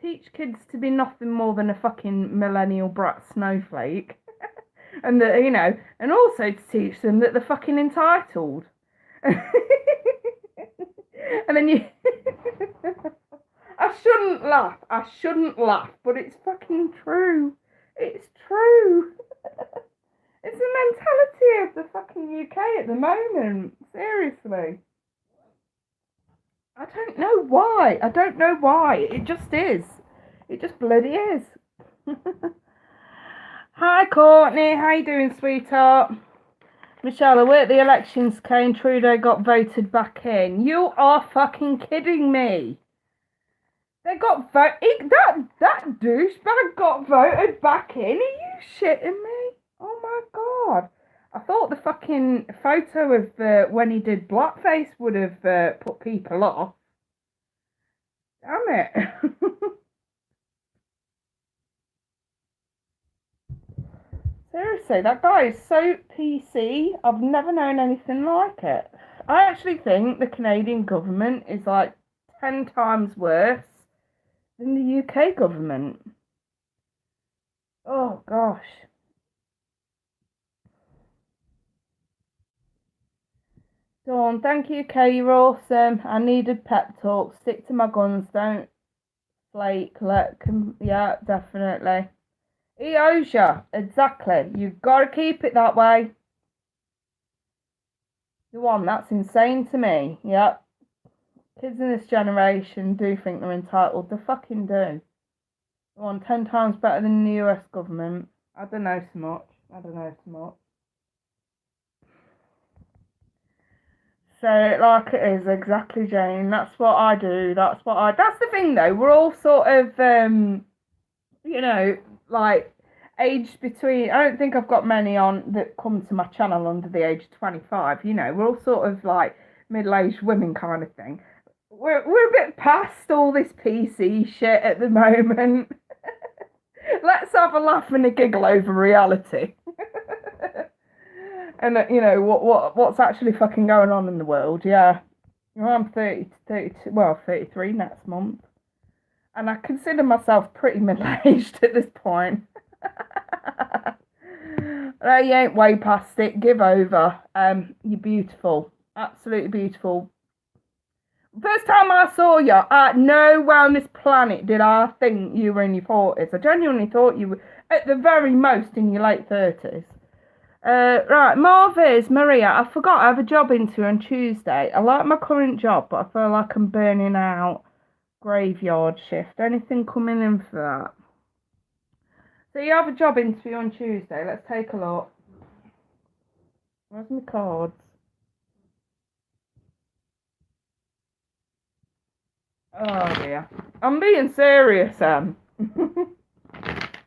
teach kids to be nothing more than a fucking millennial brat snowflake. And, and also to teach them that they're fucking entitled. And then you... I shouldn't laugh, but it's fucking true. It's true. It's the mentality of the fucking UK at the moment. Seriously. I don't know why. It just is. It just bloody is. Hi, Courtney. How you doing, sweetheart? Michelle, I worked the elections came. Trudeau got voted back in. You are fucking kidding me. They got voted. That douchebag got voted back in. Are you shitting me? Oh my god. I thought the fucking photo of when he did blackface would have put people off. Damn it. Seriously, that guy is so PC. I've never known anything like it. I actually think the Canadian government is like 10 times worse than the UK government. Oh gosh. Dawn, thank you, Kay. You're awesome. I needed pep talk. Stick to my guns. Don't flake. Yeah, definitely. He owes you. Exactly. You've got to keep it that way. The one, that's insane to me. Yep. Kids in this generation do think they're entitled. They fucking do. The one 10 times better than the US government. I don't know so much. So, like it is, exactly, Jane. That's what I do. That's the thing, though. We're all sort of, like, aged between... I don't think I've got many on that come to my channel under the age of 25. We're all sort of, like, middle-aged women kind of thing. We're a bit past all this PC shit at the moment. Let's have a laugh and a giggle over reality. And what's actually fucking going on in the world. Yeah, I'm 33 next month, and I consider myself pretty middle-aged at this point. You ain't way past it. Give over. You're beautiful, absolutely beautiful. First time I saw you, nowhere on this planet did I think you were in your 40s. I genuinely thought you were at the very most in your late 30s. Right, Marvis, Maria, I forgot I have a job interview on Tuesday. I like my current job, but I feel like I'm burning out. Graveyard shift. Anything coming in for that? So you have a job interview on Tuesday. Let's take a look. Where's my cards? Oh dear. I'm being serious,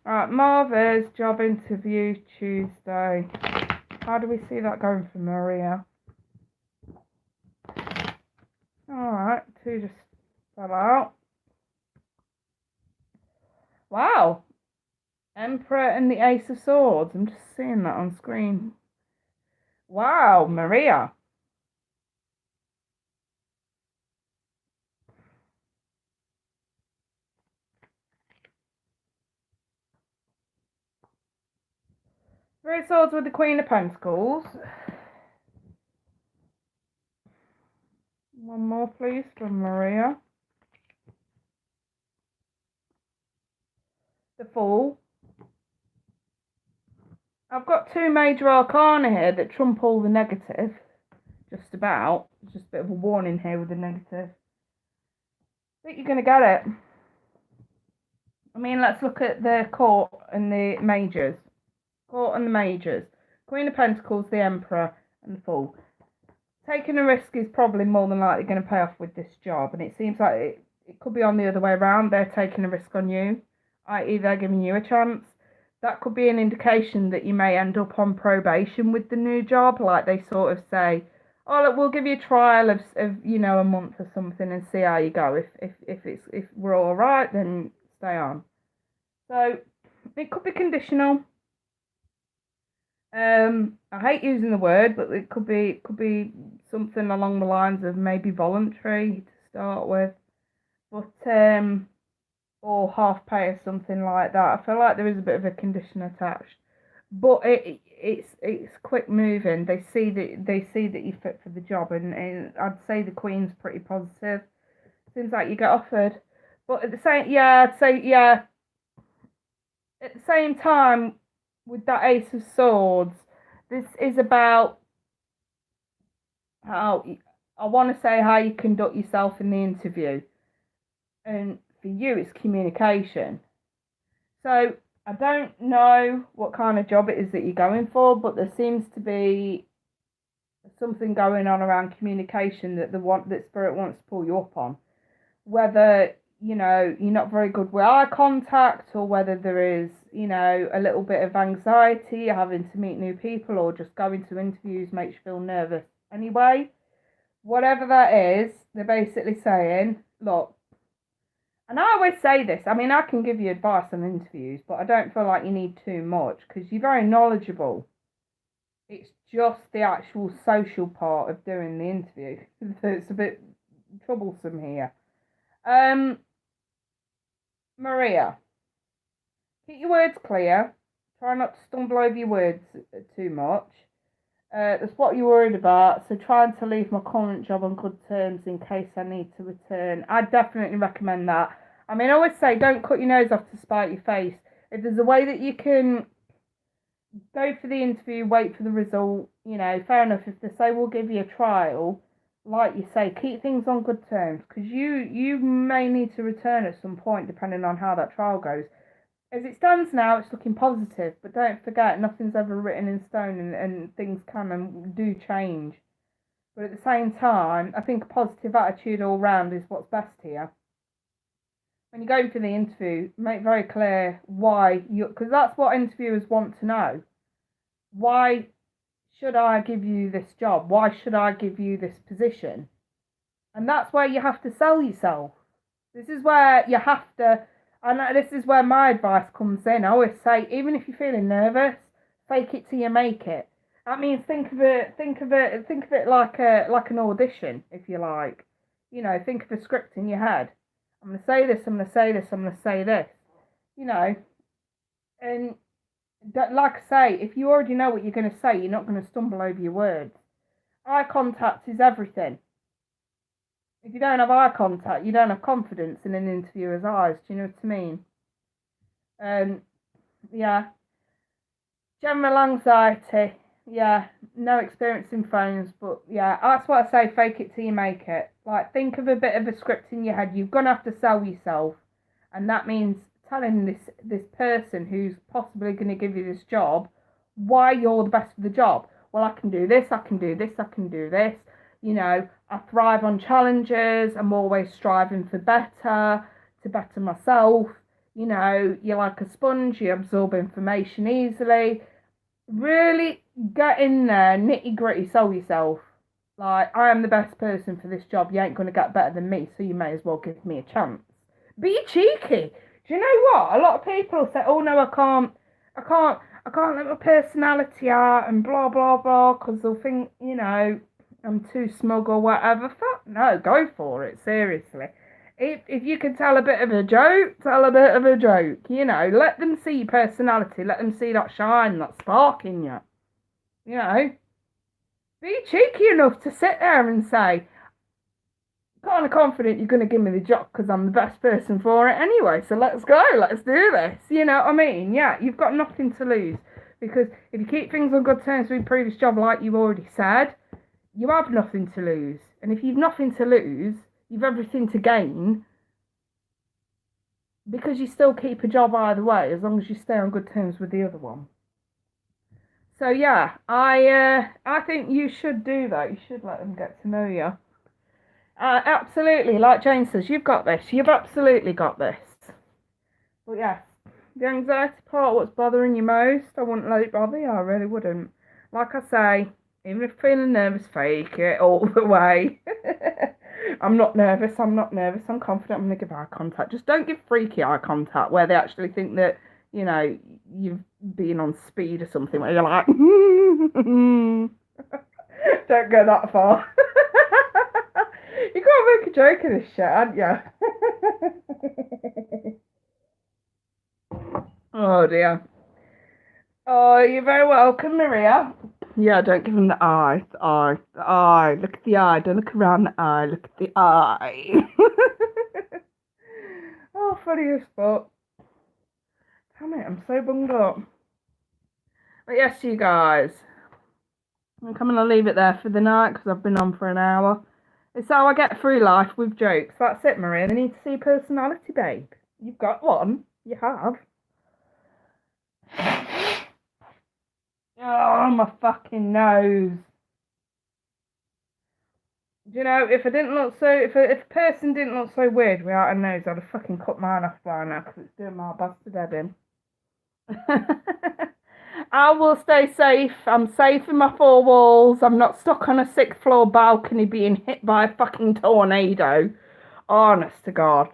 Right, Marvis, job interview Tuesday. How do we see that going for Maria? Alright, 2 just fell out. Wow. Emperor and the Ace of Swords. I'm just seeing that on screen. Wow, Maria. Three of Swords with the Queen of Pentacles. One more, please, from Maria. The Fool. I've got 2 major arcana here that trump all the negative. Just about. Just a bit of a warning here with the negative. I think you're going to get it. I mean, let's look at the court and the majors. Court and the majors. Queen of Pentacles, the Emperor, and the Fool. Taking a risk is probably more than likely going to pay off with this job. And it seems like it could be on the other way around. They're taking a risk on you, i.e. they're giving you a chance. That could be an indication that you may end up on probation with the new job. Like they sort of say, oh, look, we'll give you a trial of a month or something and see how you go. If we're all right, then stay on. So it could be conditional. I hate using the word, but it could be something along the lines of maybe voluntary to start with, but or half pay or something like that. I feel like there is a bit of a condition attached, but it's quick moving. They see that you fit for the job, and I'd say the Queen's pretty positive. Seems like you get offered, but at the same I'd say at the same time with that Ace of Swords, this is about how I want to say how you conduct yourself in the interview, and for you it's communication. So I don't know what kind of job it is that you're going for, but there seems to be something going on around communication that Spirit wants to pull you up on. Whether you're not very good with eye contact, or whether there is a little bit of anxiety having to meet new people, or just going to interviews makes you feel nervous anyway. Whatever that is, they're basically saying, look, and I always say this, I mean, I can give you advice on interviews, but I don't feel like you need too much because you're very knowledgeable. It's just the actual social part of doing the interview that's a bit troublesome here. Maria, keep your words clear. Try not to stumble over your words too much. That's what you're worried about. So trying to leave my current job on good terms in case I need to return. I definitely recommend that. I mean, I always say don't cut your nose off to spite your face. If there's a way that you can go for the interview, wait for the result, fair enough. If they say we'll give you a trial, like you say, keep things on good terms, because you may need to return at some point depending on how that trial goes. As it stands now, it's looking positive, but don't forget, nothing's ever written in stone, and things can and do change. But at the same time, I think a positive attitude all round is what's best here. When you're going for the interview, make very clear why because that's what interviewers want to know. Why should I give you this job? Why should I give you this position? And that's where you have to sell yourself. This is where you have to. And this is where my advice comes in. I always say, even if you're feeling nervous, fake it till you make it. That means think of it like an audition, if you like. Think of a script in your head. I'm gonna say this, I'm gonna say this, I'm gonna say this. And like I say, if you already know what you're gonna say, you're not gonna stumble over your words. Eye contact is everything. If you don't have eye contact, you don't have confidence in an interviewer's eyes. Do you know what I mean? Yeah. General anxiety. Yeah. No experience in phones, but yeah, that's what I say. Fake it till you make it. Like, think of a bit of a script in your head. You're gonna have to sell yourself, and that means telling this person who's possibly going to give you this job why you're the best for the job. Well, I can do this. I can do this. I can do this. I thrive on challenges. I'm always striving for better, to better myself. You're like a sponge. You absorb information easily. Really get in there, nitty gritty, sell yourself. Like, I am the best person for this job. You ain't going to get better than me, so you may as well give me a chance. Be cheeky. Do you know what? A lot of people say, oh no, I can't let my personality out and blah, blah, blah, because they'll think, I'm too smug or whatever. Fuck no, go for it, seriously. If you can tell a bit of a joke, tell a bit of a joke. Let them see your personality. Let them see that shine, that spark in you. Be cheeky enough to sit there and say, kind of confident you're going to give me the job because I'm the best person for it anyway. So let's go. Let's do this. You know what I mean? Yeah, you've got nothing to lose. Because if you keep things on good terms with your previous job, like you already said, you have nothing to lose. And if you've nothing to lose, you've everything to gain. Because you still keep a job either way, as long as you stay on good terms with the other one. So yeah, I think you should do that. You should let them get to know you. Absolutely, like Jane says, you've got this. You've absolutely got this. But yeah, the anxiety part, what's bothering you most, I wouldn't let it bother you. I really wouldn't. Like I say, even if feeling nervous, fake it all the way. I'm not nervous. I'm confident. I'm going to give eye contact. Just don't give freaky eye contact where they actually think that, you've been on speed or something where you're like, don't go that far. You can't make a joke of this shit, aren't you? Oh dear. Oh, you're very welcome, Maria. Yeah, don't give him the eye. The eye. The eye. Look at the eye. Don't look around the eye. Look at the eye. Oh, funny as fuck. Damn it, I'm so bunged up. But yes, you guys. I'm coming to leave it there for the night because I've been on for an hour. It's how I get through life with jokes. That's it, Maria. They need to see personality, babe. You've got one. You have. Oh, my fucking nose. Do you know, if a person didn't look so weird without a nose, I'd have fucking cut mine off by now because it's doing my bastard head in. I will stay safe. I'm safe in my four walls. I'm not stuck on a sixth floor balcony being hit by a fucking tornado. Honest to God.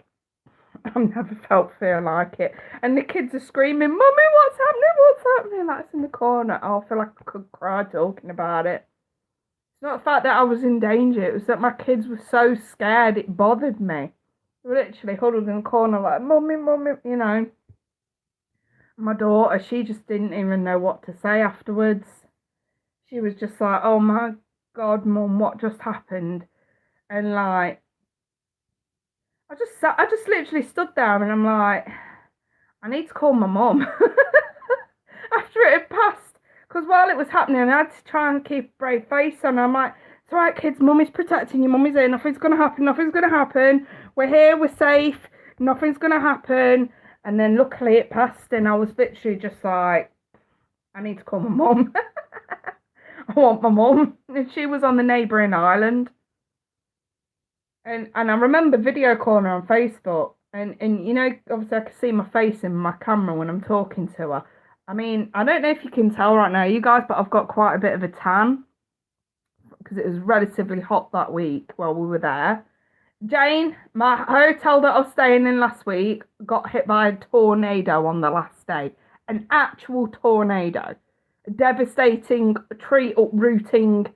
I've never felt fear like it. And the kids are screaming, Mummy, what's happening? What's happening? That's in the corner. Oh, I feel like I could cry talking about it. It's not the fact that I was in danger. It was that my kids were so scared. It bothered me. They were literally huddled in the corner like, Mummy, Mummy, you know. My daughter, she just didn't even know what to say afterwards. She was just like, oh my God, Mum, what just happened? And like, I just literally stood there and I'm like, I need to call my mum. After it had passed. Because while it was happening, I had to try and keep a brave face on. I'm like, it's all right, kids, Mummy's protecting you. Mummy's here. Nothing's going to happen. Nothing's going to happen. We're here. We're safe. Nothing's going to happen. And then luckily it passed and I was literally just like, I need to call my mum. I want my mum. And she was on the neighbouring island. And I remember video calling her on Facebook. And you know, obviously I can see my face in my camera when I'm talking to her. I mean, I don't know if you can tell right now, you guys, but I've got quite a bit of a tan because it was relatively hot that week while we were there. Jane, my hotel that I was staying in last week got hit by a tornado on the last day. An actual tornado. A devastating, tree uprooting,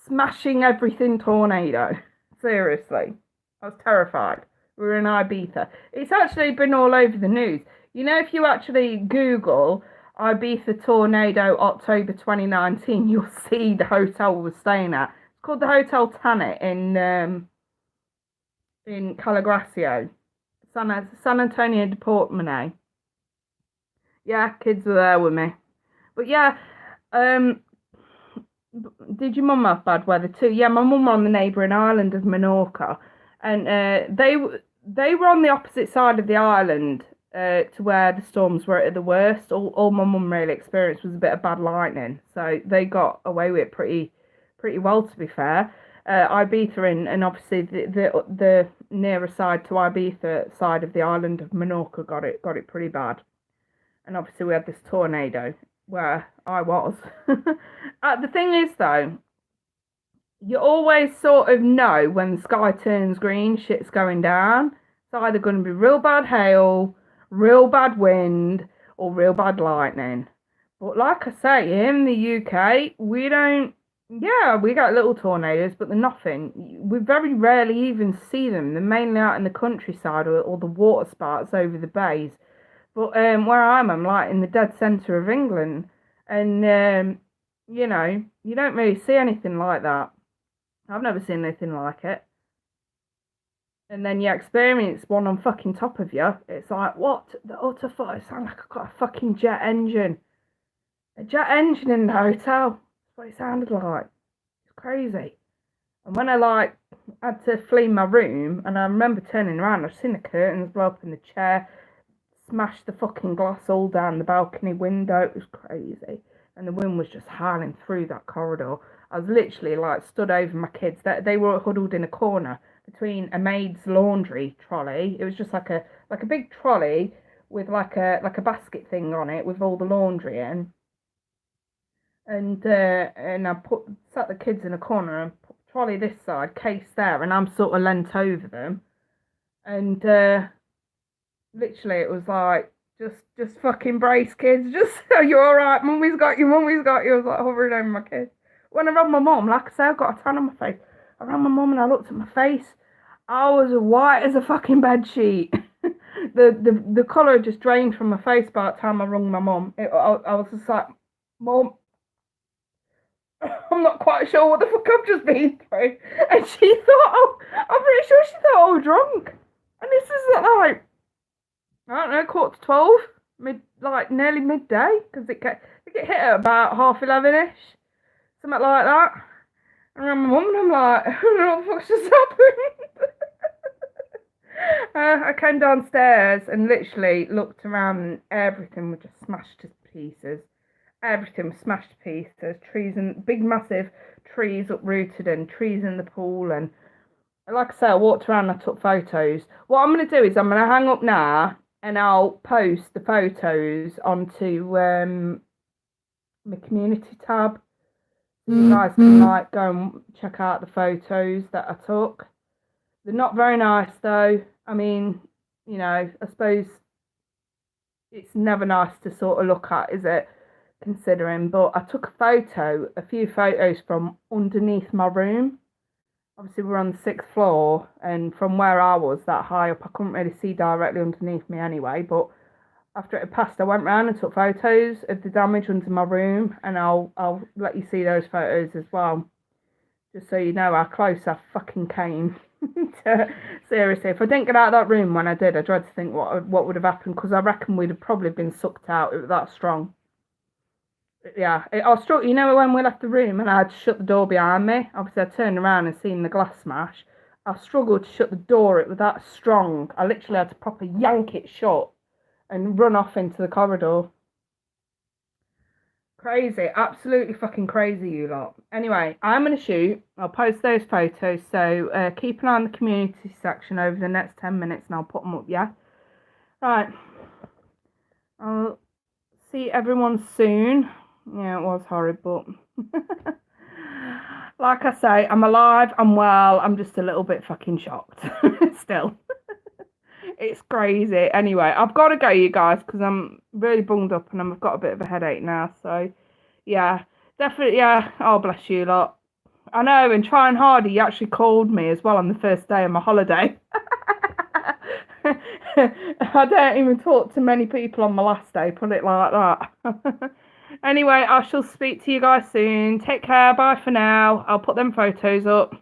smashing everything tornado. Seriously. I was terrified. We were in Ibiza. It's actually been all over the news. You know, if you actually Google Ibiza tornado October 2019, you'll see the hotel we were staying at. It's called the Hotel Tanit in Calagracio, San Antonio de Portmane. Yeah, kids were there with me. But yeah, did your mum have bad weather too? Yeah, my mum were on the neighbouring island of Menorca, and they were on the opposite side of the island to where the storms were at the worst. All my mum really experienced was a bit of bad lightning, so they got away with it pretty well, to be fair. Ibiza and obviously the nearer side to Ibiza side of the island of Menorca got it pretty bad, and obviously we had this tornado where I was. The thing is though, you always sort of know when the sky turns green, shit's going down. It's either going to be real bad hail, real bad wind, or real bad lightning. But like I say, in the UK, we don't. Yeah, we got little tornadoes, but they're nothing. We very rarely even see them. They're mainly out in the countryside or the water spouts over the bays. But where I'm like in the dead centre of England, and you know, you don't really see anything like that. I've never seen anything like it. And then you experience one on fucking top of you. It's like, what? The utter fuck? It sounds like I've got a fucking jet engine. A jet engine in the hotel. That's what it sounded like. It's crazy. And when I like had to flee my room, and I remember turning around, I've seen the curtains blow up in the chair, smash the fucking glass all down the balcony window. It was crazy. And the wind was just howling through that corridor. I was literally like stood over my kids. They were huddled in a corner between a maid's laundry trolley. It was just like a big trolley with like a basket thing on it with all the laundry in. And I sat the kids in a corner and put trolley this side, case there, and I'm sort of leant over them. And literally it was like, just fucking brace, kids. Just, are you alright? Mummy's got you, Mummy's got you. I was like hovering over my kids. When I ran my mum, like I say, I've got a tan on my face. I ran my mum and I looked at my face. I was white as a fucking bedsheet. the colour had just drained from my face by the time I rung my mum. I was just like, Mum, I'm not quite sure what the fuck I've just been through. And she thought, oh, I'm pretty sure she thought I was drunk. And this is like, I don't know, 11:45, nearly midday, because it get hit at about 11:30ish, something like that. And I'm my mum, and I'm like, I don't know what the fuck's just happened. I came downstairs and literally looked around, and everything was just smashed to pieces. Everything was smashed to pieces. Trees and big, massive trees uprooted, and trees in the pool. And like I say, I walked around and I took photos. What I'm going to do is I'm going to hang up now, and I'll post the photos onto my community tab. You guys can go and check out the photos that I took. They're not very nice though. I mean, I suppose it's never nice to sort of look at, is it? Considering, but I took a few photos from underneath my room. Obviously we're on the 6th floor, and from where I was that high up, I couldn't really see directly underneath me anyway, but after it had passed, I went round and took photos of the damage under my room, and I'll let you see those photos as well, just so you know how close I fucking came. Seriously, if I didn't get out of that room when I did, I dread to think what would have happened, because I reckon we'd have probably been sucked out. It was that strong. Yeah, I was struck, when we left the room and I had to shut the door behind me. Obviously, I turned around and seen the glass smash. I struggled to shut the door. It was that strong. I literally had to proper yank it shut and run off into the corridor. Crazy, absolutely fucking crazy, you lot. Anyway, I'm going to shoot. I'll post those photos, so keep an eye on the community section over the next 10 minutes and I'll put them up, yeah? Right. I'll see everyone soon. Yeah, it was horrid, but like I say, I'm alive, I'm well, I'm just a little bit fucking shocked still. It's crazy. Anyway, I've got to go, you guys, because I'm really bunged up and I've got a bit of a headache now. So, yeah, definitely, yeah. Oh, bless you lot. I know, and trying harder, you actually called me as well on the first day of my holiday. I don't even talk to many people on my last day, put it like that. Anyway, I shall speak to you guys soon. Take care. Bye for now. I'll put them photos up.